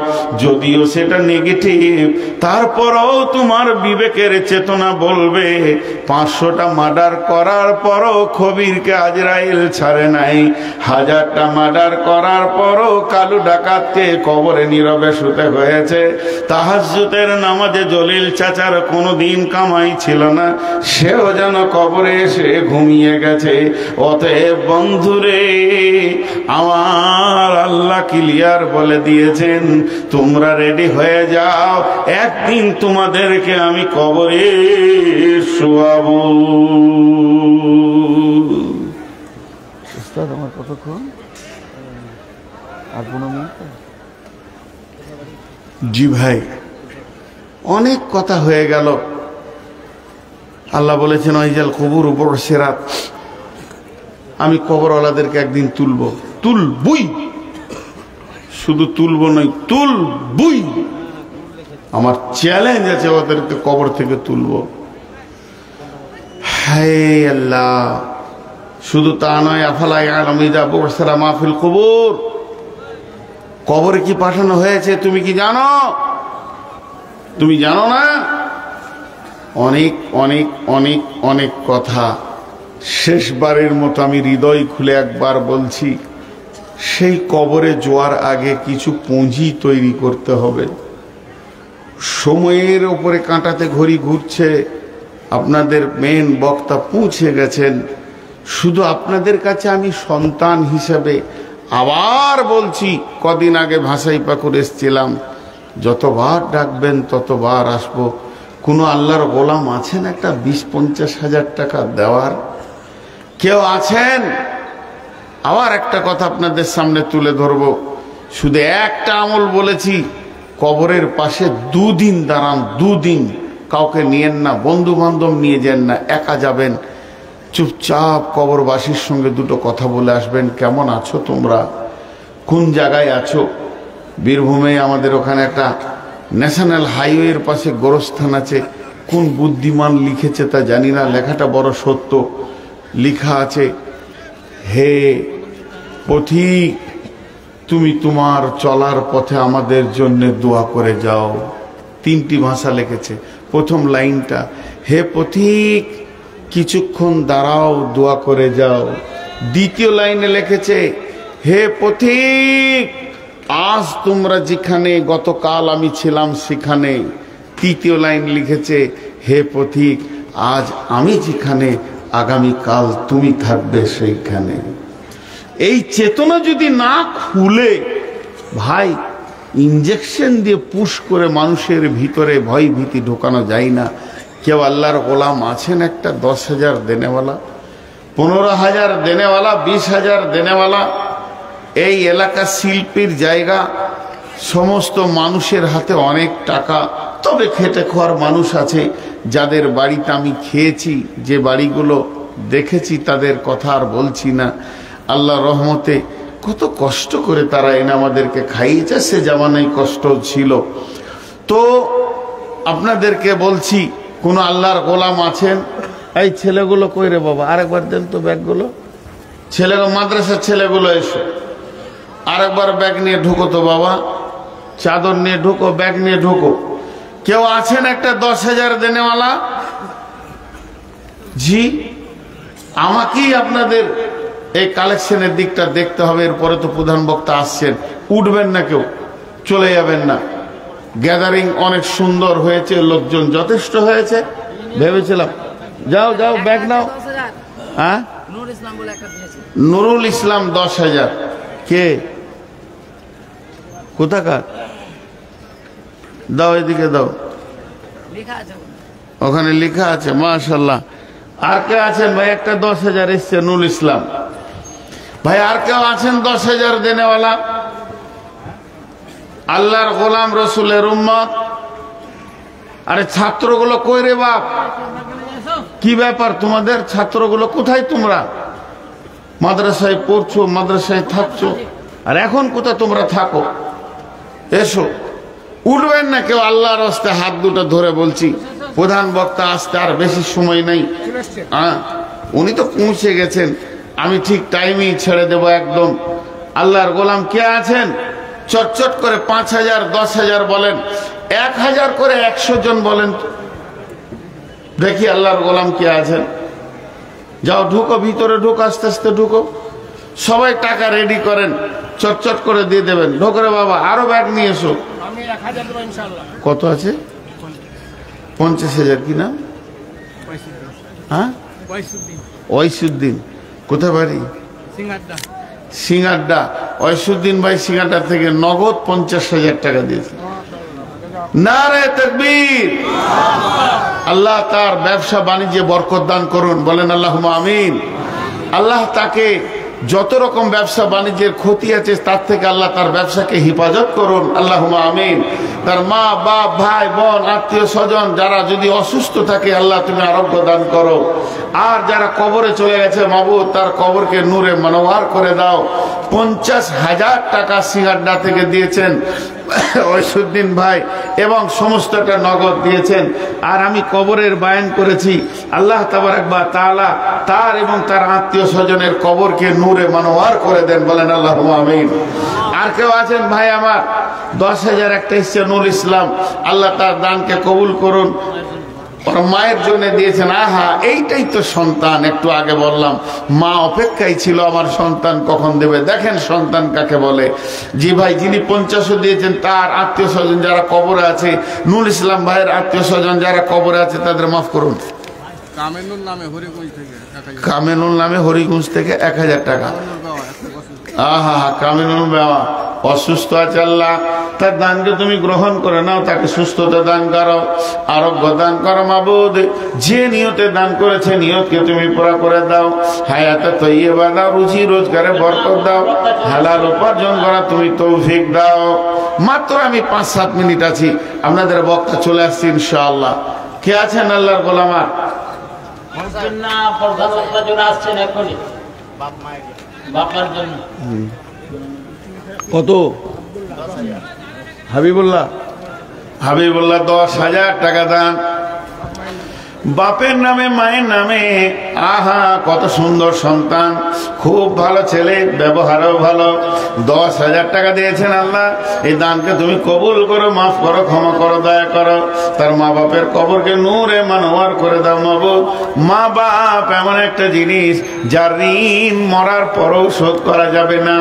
যদিও সেটা নেগেটিভ, তারপরও তোমার বিবেকের চেতনা বলবে 500টা মার্ডার করার পরও খবিরকে আজরাইল ছাড়ে নাই, 1000টা মার্ডার করার পরও কালু ডাকাতকে কবরে নীরবে শুতে হয়েছে। তাহাজ্জুদের নামাজে জলিল চাচার কোনোদিন কামাই ছিল না, সেও যেন কবরে এসে ঘুমিয়ে গেছে। অতএব বন্ধুরে, আমার আল্লাহ ক্লিয়ার বলে দিয়েছেন, তোমরা রেডি হয়ে যাও, একদিন তোমাদেরকে আমি কবরে শোয়াবো। আমার কতক্ষণ? আর 15 মিনিট। জি ভাই, অনেক কথা হয়ে গেল। আল্লাহ বলেছেন, ওয়াইজাল কুবুর বুসিরাত, আমি কবরওয়ালাদেরকে একদিন তুলবই, শুধু তুলবো নয়, তুলবই। আমার চ্যালেঞ্জ আছে, ওদেরকে কবর থেকে তুলবো। হায় আল্লাহ, শুধু তা নয়, আফালা ইয়ালামু ইযা বু'সিরা মা ফিল কুবুর, কবরে কি পাঠানো হয়েছে তুমি কি জানো? তুমি জানো না? অনেক অনেক অনেক অনেক কথা। শেষবারের মতো আমি হৃদয় খুলে একবার বলছি, সেই কবরে যাওয়ার আগে কিছু পুঁজি তৈরি করতে হবে। সময়ের উপরে কাঁটাতে ঘড়ি ঘুরছে, আপনাদের মেন বক্তা পৌঁছে গেছেন। শুধু আপনাদের কাছে আমি সন্তান হিসেবে আবার বলছি, কদিন আগে ভাসাইপাকুর এসেছিলাম, যতবার ডাকবেন ততবার আসবো। কোনো আল্লাহর গোলাম আছেন একটা 20-50 হাজার টাকা দেওয়ার? কেউ আছেন? আবার একটা কথা আপনাদের সামনে তুলে ধরবো, শুধু একটা আমল বলেছি, কবরের পাশে 2 দিন দাঁড়ান, 2 দিন, কাউকে নিয়েন না, বন্ধু বান্ধব নিয়ে যান না, একা যাবেন, চুপচাপ কবরবাসীর সঙ্গে 2টো কথা বলে আসবেন। কেমন আছো তোমরা, কোন জায়গায় আছো? বীরভূমে আমাদের ওখানে একটা ন্যাশনাল হাইওয়ের পাশে গোরস্থান আছে, কোন বুদ্ধিমান লিখেছে তা জানি না, লেখাটা বড় সত্য। লিখা আছে, হে পথিক, তুমি তোমার চলার পথে আমাদের জন্য দোয়া করে যাও। 3টি ভাষা লিখেছে। প্রথম লাইনটা, হে পথিক কিছুক্ষণ দাঁড়াও, দোয়া করে যাও। দ্বিতীয় লাইনে লিখেছে, হে পথিক আজ তোমরা যেখানে, গতকাল আমি ছিলাম সেখানে। তৃতীয় লাইন লিখেছে, হে পথিক আজ আমি যেখানে, আগামীকাল তুমি থাকবে সেইখানে। এই চেতনা যদি না খুলে, ভাই ইঞ্জেকশন দিয়ে পুশ করে মানুষের ভিতরে ভয় ভীতি ঢোকানো যায় না। কেউ আল্লাহর গোলাম আছেন একটা 10,000 দেনেওয়ালা, 15,000 দেনেওয়ালা, 20,000 দেনেওয়ালা? এই এলাকা শিল্পীর জায়গা, সমস্ত মানুষের হাতে অনেক টাকা, তবে খেটে খাওয়ার মানুষ আছে যাদের বাড়িতে আমি খেয়েছি, যে বাড়িগুলো দেখেছি তাদের কথা আর বলছি না। আল্লাহ রহমতে কত কষ্ট করে তারা এনে আমাদেরকে খাইয়েছে, সে জামানায় কষ্ট ছিল। তো আপনাদেরকে বলছি, কোন আল্লাহর গোলাম আছেন? এই ছেলেগুলো কই রে বাবা, আরেকবার দেন তো ব্যাগগুলো। ছেলেগুলো, মাদ্রাসার ছেলেগুলো এসো, আরেকবার ব্যাগ নিয়ে ঢুকো তো বাবা, চাদর নিয়ে ঢুকো, ব্যাগ নিয়ে ঢুকো। কেউ আছেন একটা 10,000 দেনেওয়ালা? জি, আমাকেই আপনাদের এই কালেকশনের দিকটা দেখতে হবে। এরপরে তো প্রধান বক্তা আসছেন, উঠবেন না, কেউ চলে যাবেন না। গ্যাদারিং অনেক সুন্দর হয়েছে, লোকজন যথেষ্ট হয়েছে, ভেবেছিলাম। যাও যাও, ব্যাগ নাও। হ্যাঁ, নুরুল ইসলাম 10,000। কে, কোথাকার? দাও, এদিকে দাও, ওখানে লেখা আছে, মাশাআল্লাহ। আর কে আছেন ভাই? একটা 10,000 এসছে, নুরুল ইসলাম ভাই। আর কেউ আছেন 10,000 দেনেওয়ালা? আল্লাহর গোলাম, রসুলের উম্মত। আরে ছাত্রগুলো কই রে বাপ? কি ব্যাপার তোমাদের? ছাত্রগুলো কোথায়? তোমরা মাদ্রাসায় পড়ছো, মাদ্রাসায় থাকছো, আর এখন কোথায় তোমরা থাকো? এসো, উঠবেন না কেউ, আল্লাহর রাস্তে হাত দুটো ধরে বলছি। প্রধান বক্তা আসতে আর বেশি সময় নেই, উনি তো পৌঁছে গেছেন, আমি ঠিক টাইমেই ছেড়ে দেব একদম। আল্লাহর গোলাম কে আছেন? চটচট করে 5,000, 10,000 বলেন, 1,000 করে 100 জন বলেন, দেখি আল্লাহর গোলাম কে আছেন। যাও, ঢুকো, ভিতরে ঢুকো, আস্তে আস্তে ঢুকো। সবাই টাকা রেডি করেন, চটচট করে দিয়ে দেবেন। ঢোকো রে বাবা, আরো ব্যাগ নিয়ে এসো। কত আছে? 50,000। কি নাম? হ্যাঁ, ওয়াইসুদ্দিন। কোথায় বাড়ি? সিঙ্গারডা। ওয়াইসুদ্দিন ভাই সিঙ্গারডা থেকে নগদ 50,000 টাকা দিয়েছে। নারে তাকবীর। আল্লাহ তার ব্যবসা বাণিজ্যে বরকত দান করুন, বলেন আল্লাহুম্মা আমিন। আল্লাহ তাকে যত রকম ব্যবসা বাণিজ্যের ক্ষতি আছে তার থেকে আল্লাহ তার ব্যবসাকে হেফাজত করুন, আল্লাহুম্মা আমিন। তার মা বাপ, ভাই বোন, আত্মীয় স্বজন যারা যদি অসুস্থ থাকে, আল্লাহ তুমি আরোগ্য দান করো। আর যারা কবরে চলে গেছে, মাবুদ তার কবরকে নূরে মনোয়ার করে দাও। 50,000 টাকা সিঙ্গারডা থেকে দিয়েছেন, ঐশুদ্দিন ভাই এবং সমস্তটা নগদ দিয়েছেন। আর আমি কবরের বায়ান করেছি, আল্লাহ তাবারাক ওয়া তাআলা তার এবং তার আত্মীয় স্বজনের কবরকে নূরে মানওয়ার করে দেন, বলেন আল্লাহুম্মা আমিন। আর কেউ আছেন ভাই আমার 10,000 একটা এসছে নুরুল ইসলাম, আল্লাহ তার দানকে কবুল করুন। ওর মায়ের জন্য দিয়েছেন। আহা, এইটাই তো সন্তান। একটু আগে বললাম মা অপেক্ষায় ছিল আমার সন্তান কখন দেবে। দেখেন সন্তান কাকে বলে। জি ভাই, যিনি 50 দিয়েছেন তার আত্মীয় স্বজন যারা কবরে আছে, নুরুল ইসলাম ভাইয়ের আত্মীয় স্বজন যারা কবরে আছে তাদের মাফ করুন। কামেনুল নামে হরিগঞ্জ থেকে 1000 টাকা। আহা, কামেনুল বাবা অসুস্থ আছে, আল্লাহ তার দানকে তুমি গ্রহণ করে নাও, তাকে সুস্থতা দান করো, আরোগ্য দান করো মাবুদ। যে নিয়তে দান করেছে নিয়তকে তুমি পুরা করে দাও, হায়াতে তৈয়বা দাও, রুজি রোজগারে বরকত দাও, হালাল উপার্জন করা তুমি তৌফিক দাও। মাত্র আমি 5-7 মিনিট আছি, আপনাদের বক্তা চলে আসছি ইনশাআল্লাহ। কে আছেন আল্লাহর গোলামার? কত? হাবিবুল্লাহ 10,000 টাকা দান। বাপের নামে মায়ের নামে, আহা কত সুন্দর সন্তান, খুব ভালো ছেলে, ব্যবহারও ভালো। 10,000 টাকা দিয়েছেন। আল্লাহ এই দানকে তুমি কবুল করো, মাফ করো, ক্ষমা করো, দয়া করো। তার মা বাপের কবরকে নূরে মানওয়ার করে দাও মাবুদ। মা বাপ এমন একটা জিনিস যার ঋণ মরার পরও শোধ করা যাবে না।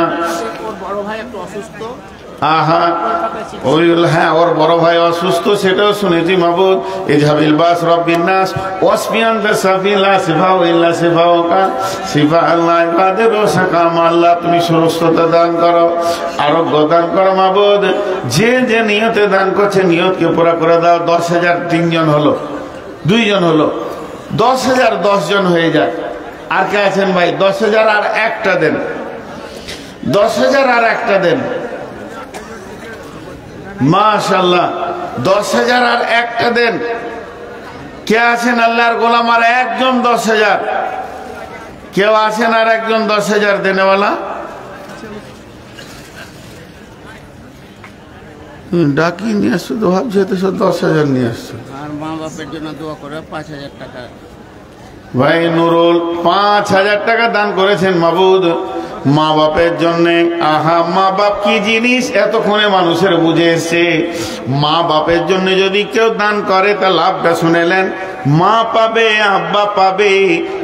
আহা, হ্যাঁ, ওর বড় ভাই অসুস্থ, সেটাও শুনেছি মাবুদ। ইজহাবিল বাস রব্বিন নাস ওয়াসবিয়ান তাসাফিলা সিফাউ ইল্লা সিফাউকা সিফা আল্লাহ ইবাদের সাকাম। আল্লাহ তুমি সুস্থতা দান করো, আরোগ্য দান করো মাবুদ। যে যে নিয়তে দান করছে নিয়তকে পুরা করে দাও। 10,000 3 জন হলো, 2 জন হলো, 10,000 10 জন হয়ে যায়। আর কে আছেন ভাই? 10,000 আর একটা দেন, 10,000 আর একটা দেন। মাশাআল্লাহ, 10,000 আর একটা দেন। কে আছেন আল্লাহর গোলাম? আর একজন 10,000। কেউ আছেন আর একজন 10,000 দেনেওয়ালা? ডাকি নিয়ে আসছো তো, ভাবছি তো 10,000 নিয়ে আসছো। আর মা বাপের জন্য দোয়া করে 5,000 টাকা। ভাই নুরুল 5,000 টাকা দান করেছেন মাবুদ মা বাপের জন্য। আহা, মা বাপ কি জিনিস এতক্ষণে মানুষের বুঝে এসছে। মা বাপের জন্য যদি কেউ দান করে তা লাভটা শুনেলেন। মা পাবে, আব্বা পাবে,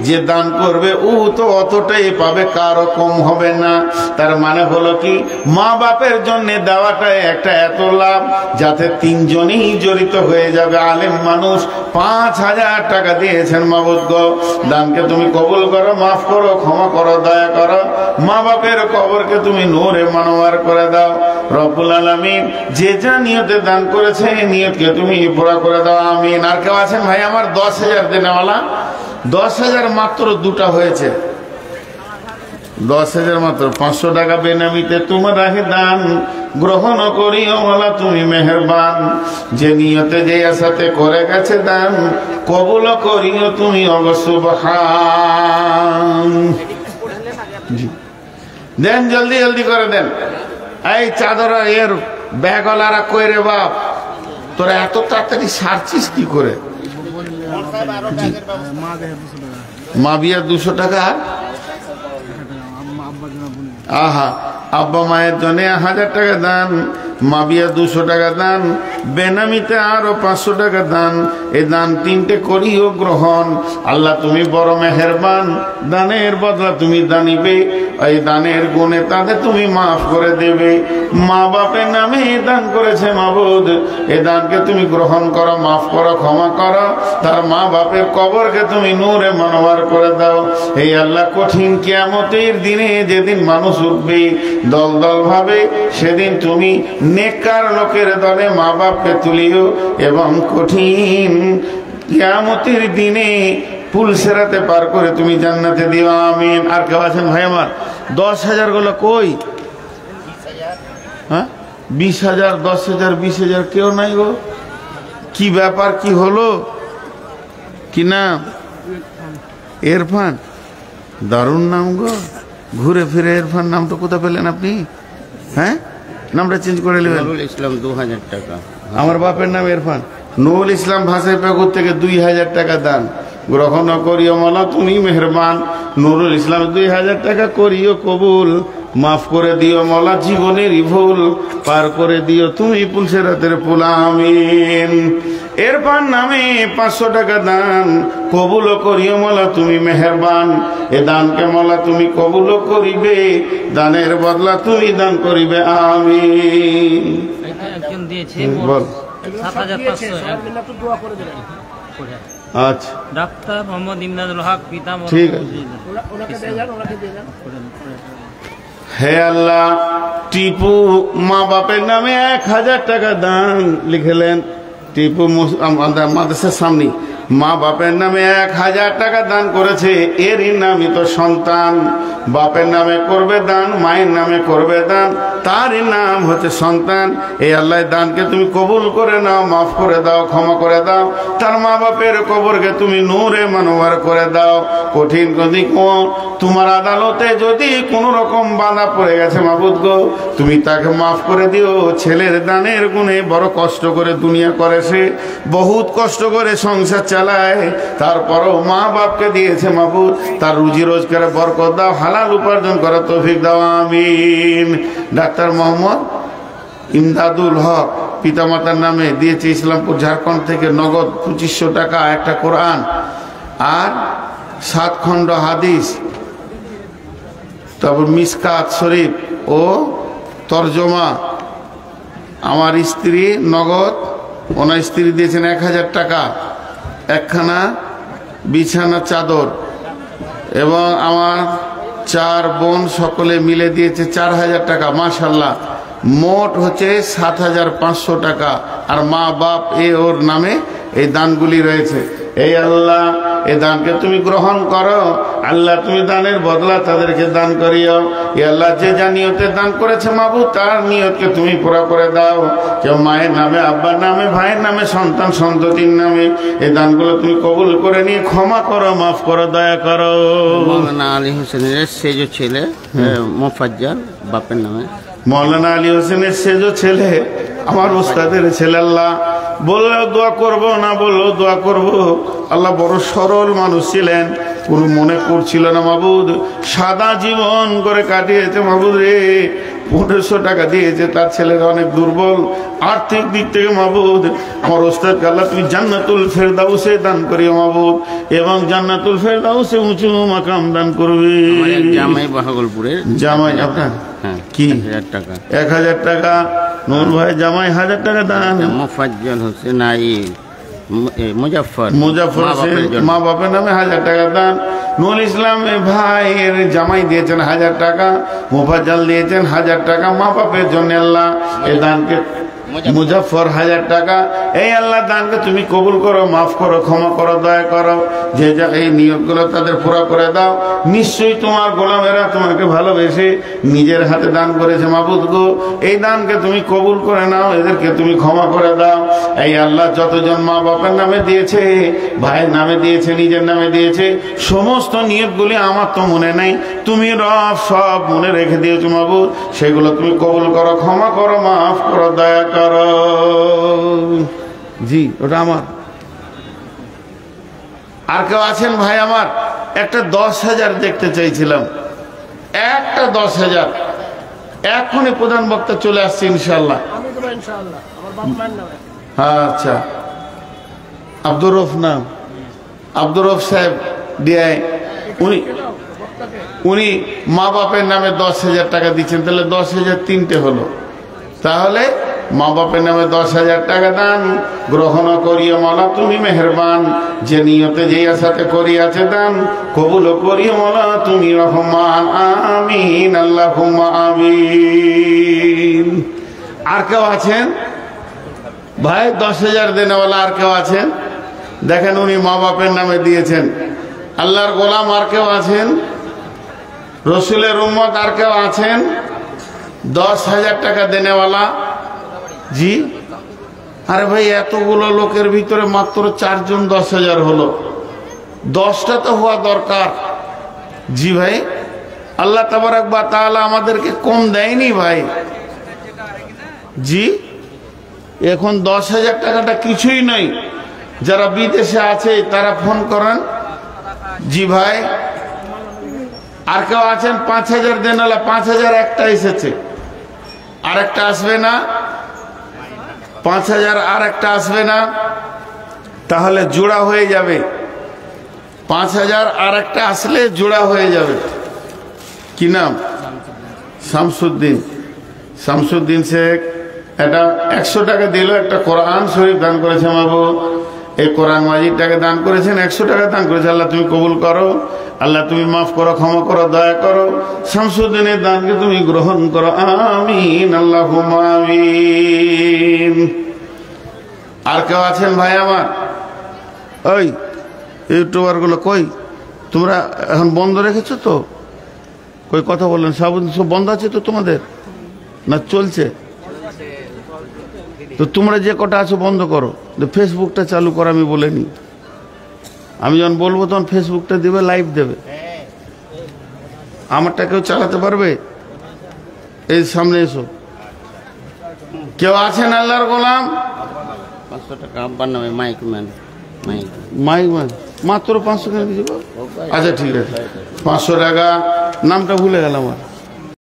যে দান করবে ও তো অতটাই পাবে, কারো কম হবে না। তার মানে হলো কি, মা বাপের জন্য দেওয়াটাই একটা এত লাভ যাতে 3 জনই জড়িত হয়ে যাবে। আলেম মানুষ 5,000 টাকা দিয়েছেন মাবুদ গো। দানকে তুমি কবুল করো, মাফ করো, ক্ষমা করো, দয়া করো। মা বাপের কবরকে তুমি নূরে মানওয়ার করে দাও রব্বুল আলামিন। যে যা নিয়তে দান করেছে নিয়তকে তুমি পুরা করে দাও, আমিন। আর কেউ আছেন ভাই আমার 10,000 দেনেওয়ালা? 10,000 মাত্র 2টা হয়েছে। 10,000 মাত্র। 500 টাকা বেনামিতে তোমার রাহে দান গ্রহণ করিও মাওলা তুমি মেহেরবান। যে নিয়তে যে আশাতে করে গেছে দান কবুল করিও তুমি সুবহান। দেন, জলদি জলদি করে দেন। এই চাদর এর ব্যাগওয়ালারা কই রে বাপ, তোরা এত তাড়াতাড়ি সারছিস কি করে? মা বিয়া 200 টাকা। আহা, আব্বা মায়ের জন্য 1000 টাকা দান, মা বিয়া 200 টাকা দান, বেনামিতে আরো 500 টাকা দান। এই দান 3টে করিও গ্রহণ। আল্লাহ তুমি বড় মেহেরবান। দানের বদলা তুমি দানিবে, এই দানের গুণে তাদের তুমি মাফ করে দেবে। মা বাপের নামে দান করেছে মাবুদ, এই দানকে তুমি গ্রহণ করো, মাফ করো, ক্ষমা করো। তার মা বাপের কবরকে তুমি নূরে মানওয়ার করে দাও। এই আল্লাহ কঠিন কিয়ামতের দিনে যেদিন মানুষ উঠবে দল দল ভাবে, সেদিন তুমি নেককার লোকের দলে মা বাপকে তুলিও এবং কঠিন কিয়ামতের দিনে পুল সেরাতে পার করে তুমি জান্নাতে দিও, আমিন। আর কেউ আছেন ভাই আমার? 10,000 গুলো কই? হ্যাঁ, 20,000, 10,000, 20,000 কেউ নাই গো। কি ব্যাপার, কি হলো? কি নাম? ইরফান, দারুণ নাম গো। ঘুরে ফিরে ইরফান নাম তো কোথা পেলেন আপনি? হ্যাঁ, নামটা চেঞ্জ করে নেবেন। নুরুল ইসলাম 2000 টাকা। আমার বাপের নাম ইরফান। নুরুল ইসলাম ভাষাই পেগুর থেকে 2000 টাকা দান গ্রহণ করিও মাওলা তুমি মেহেরবান। নুরুল ইসলাম 2000 টাকা করিও কবুল, মাফ করে দিও মাওলা জীবনেরই ভুল, পার করে দিও তুমি পুলসেরাতের পুল আমিন। ইরফান নামে 500 টাকা দান কবুল করিও মাওলা তুমি মেহেরবান। এ দানকে মাওলা তুমি কবুল করিবে, দানের বদলা তুমি দান করিবে আমিন। একজন দিয়েছে বল। 7500। আচ্ছা ডাক্তার মোহাম্মদ ইমদাদুল হক, পিতা ঠিক আছে। হে আল্লাহ, টিপু মা বাপের নামে 1000 টাকা দান লিখলেন। টিপু মাদ্রাসার সামনে মা বাপের নামে 1000 টাকা দান করেছে। এরই নামই তো সন্তান। বাপের নামে করবে দান, মায়ের নামে করবে দান, তারই নাম হচ্ছে সন্তান। এই আল্লাহ দানকে তুমি কবুল করে নাও, মাফ করে দাও, ক্ষমা করে দাও। তার মা বাপের কবরকে তুমি নূরে মানওয়ার করে দাও। কঠিন তোমার আদালতে যদি কোন রকম বাধা পড়ে গেছে মাবুদ গো, তুমি তাকে মাফ করে দিও। ছেলের দানের গুণে বড় কষ্ট করে দুনিয়া করেছে, বহুত কষ্ট করে সংসার চালায়, তারপরও মা বাপকে দিয়েছে মাবুদ। তার রুজি রোজগারে বরকত দাও, হালাল উপার্জন করার তৌফিক দাও আমিন। ডাক্তার মোহাম্মদ ইমদাদুল হক পিতামাতার নামে দিয়েছে ইসলামপুর ঝাড়খণ্ড থেকে নগদ 2500 টাকা, একটা কোরআন আর 7 খণ্ড হাদিস, তারপর মিসকাত শরীফ ও তরজমা। আমার স্ত্রী নগদ, ওনার স্ত্রী দিয়েছেন 1000 টাকা, একখানা বিছানা চাদর, এবং আমার 4 বোন সকলে মিলে দিয়েছে 4000 টাকা। মাশাল্লাহ, মোট হচ্ছে 7500 টাকা। আর মা বাপ ওর নামে এই দানগুলি রয়েছে। এই আল্লাহ, এই দানকে তুমি গ্রহণ করো। আল্লাহ, তুমি দানের বদলা তাদেরকে দান করিও। এই আল্লাহ, যে যা নিয়তে দান করেছে মাবুদ, তার নিয়তকে তুমি পুরা করে দাও। কেউ মায়ের নামে, আব্বার নামে, ভাইয়ের নামে, সন্তান সন্ততির নামে এই দানগুলো তুমি কবুল করে নিয়ে ক্ষমা করো, মাফ করো, দয়া করো। মৌলানা আলী হোসেনের সেজ ছেলে মোফাজ্জল বাপের নামে। মৌলানা আলী হোসেনের সেজ ছেলে আমার উস্তাদের ছেলে। আল্লাহ, বললেও দোয়া করব, না বললেও দোয়া করব। আল্লাহ বড় সরল মানুষ ছিলেন, কোনো মনে করছিল না মাবুদ। সাদা জীবন করে কাটিয়েছে মাবুদ রে। 1500 টাকা দিয়েছে, তার ছেলেরা অনেক দুর্বল আর্থিক দিক থেকে মাবুদ। আমার ওস্তাদকে আল্লাহ তুমি জান্নাতুল ফেরদাউসে দান করিও মাবুদ, এবং জান্নাতুল ফেরদাউসে উঁচু মাকাম দান করবে। জামাই বাহাগলপুরের জামাই আপনার কি 1000 টাকা। 1000 টাকা নূর ভাই জামাই 1000 টাকা দান। মোফাজ্জল হোসেন মুজাফফর মা বাপের নামে 1000 টাকা দান। নুল ইসলাম ভাইয়ের জামাই দিয়েছেন 1000 টাকা, মোফাজ্জল দিয়েছেন 1000 টাকা মা বাপের জন্য। আল্লাহ, এই দানকে মুজাফফর 1000 টাকা। এই আল্লাহ, দানকে তুমি কবুল করো, মাফ করো, ক্ষমা করো, দয়া করো। যে যা এই নিয়তগুলো তাদের পুরা করে দাও। নিশ্চয়ই তোমার গোলামেরা তোমাকে ভালোবেসে নিজের হাতে দান করেছে মাবুদ গো। এই দানকে তুমি কবুল করে নাও, এদেরকে তুমি ক্ষমা করে দাও। এই আল্লাহ, যতজন মা বাপের নামে দিয়েছে, ভাইয়ের নামে দিয়েছে, নিজের নামে দিয়েছে, সমস্ত নিয়তগুলি আমার তো মনে নেই, তুমি রব সব মনে রেখে দিয়েছো মাবুদ। সেগুলো তুমি কবুল করো, ক্ষমা করো, মাফ করো, দয়া করো। জি, ওটা আমার। আর কেউ আছেন ভাই? আমার একটা 10,000 দেখতে চাইছিলাম, একটা 10,000। এখনই প্রধান বক্তা চলে আসছে ইনশাল্লাহ। আচ্ছা, আব্দুর রফ নাম, আব্দুর রফ সাহেব ডিআই, উনি মা বাপের নামে 10,000 টাকা দিচ্ছেন। তাহলে 10,000 তিনটে হলো। তাহলে মা বাপের নামে 10,000 টাকা দান গ্রহণ করিও মাওলা তুমি মেহেরবান। যে নিয়তে যে আশাতে করিয়াছে দান কবুল করিও মাওলা তুমি রহমান। আমিন, আল্লাহুম্মা আমিন। আর কেউ আছেন ভাই 10,000 দেনেওয়ালা? আর কেউ আছেন? দেখেন, উনি মা বাপের নামে দিয়েছেন। আল্লাহর গোলাম আর কেউ আছেন? রসুলের উম্মত আর কেউ আছেন 10,000 টাকা দেনেওয়ালা? জি, আরে ভাই, এতগুলো লোকের ভিতরে মাত্র 4 জন 10,000 হলো। 10টা তো হওয়া দরকার। জি ভাই, আল্লাহ তাবারাক ওয়া তাআলা আমাদেরকে কম দেয়নি ভাই। জি, এখন 10,000 টাকাটা কিছুই নয়। যারা বিদেশে আছে তারা ফোন করেন, জি ভাই। আর কেউ আছেন 5,000 দেন? 5,000 একটা এসেছে, আর একটা আসবে না। 5,000 আর একটা আসবে না, তাহলে জোড়া হয়ে যাবে। 5,000 আর একটা আসলে জোড়া হয়ে যাবে। কি নাম? শামসুদ্দিন। শামসুদ্দিন শেখ। এটা 100 টাকা দিল, একটা কোরআন শরীফ দান করেছে বাবু। এই কোরআন মাজিদটাকে দান করেছেন, 100 টাকা দান করেছে। আল্লাহ তুমি কবুল করো, আল্লাহ তুমি মাফ করো, ক্ষমা করো, দয়া করো। শামসুদ্দিনের দানকে তুমি গ্রহণ করো, আমিন, আল্লাহুম্মা আমিন। আর কেউ আছেন ভাই আমার? ওই ইউটিউবার গুলো কই? তোমরা এখন বন্ধ রেখেছো তো? কই কথা বললেন? সব বন্ধ আছে তো তোমাদের, না চলছে? তো তোমরা যে কটা আছো বন্ধ করো, ফেসবুকটা চালু করো। আমি বলিনি, আমি যখন বলবো তখন ফেসবুকটা দেবে, লাইভ দেবে। আমারটা কেউ চালাতে পারবে? এই সামনে এসো। কেউ আছেন আল্লাহর গোলাম? 500 টাকা আব্বার নামে মাইকম্যান। মাইকম্যান মাত্র 500 টাকা দিয়ে দেবো। আচ্ছা ঠিক আছে, 500 টাকা। নামটা ভুলে গেলাম আমার।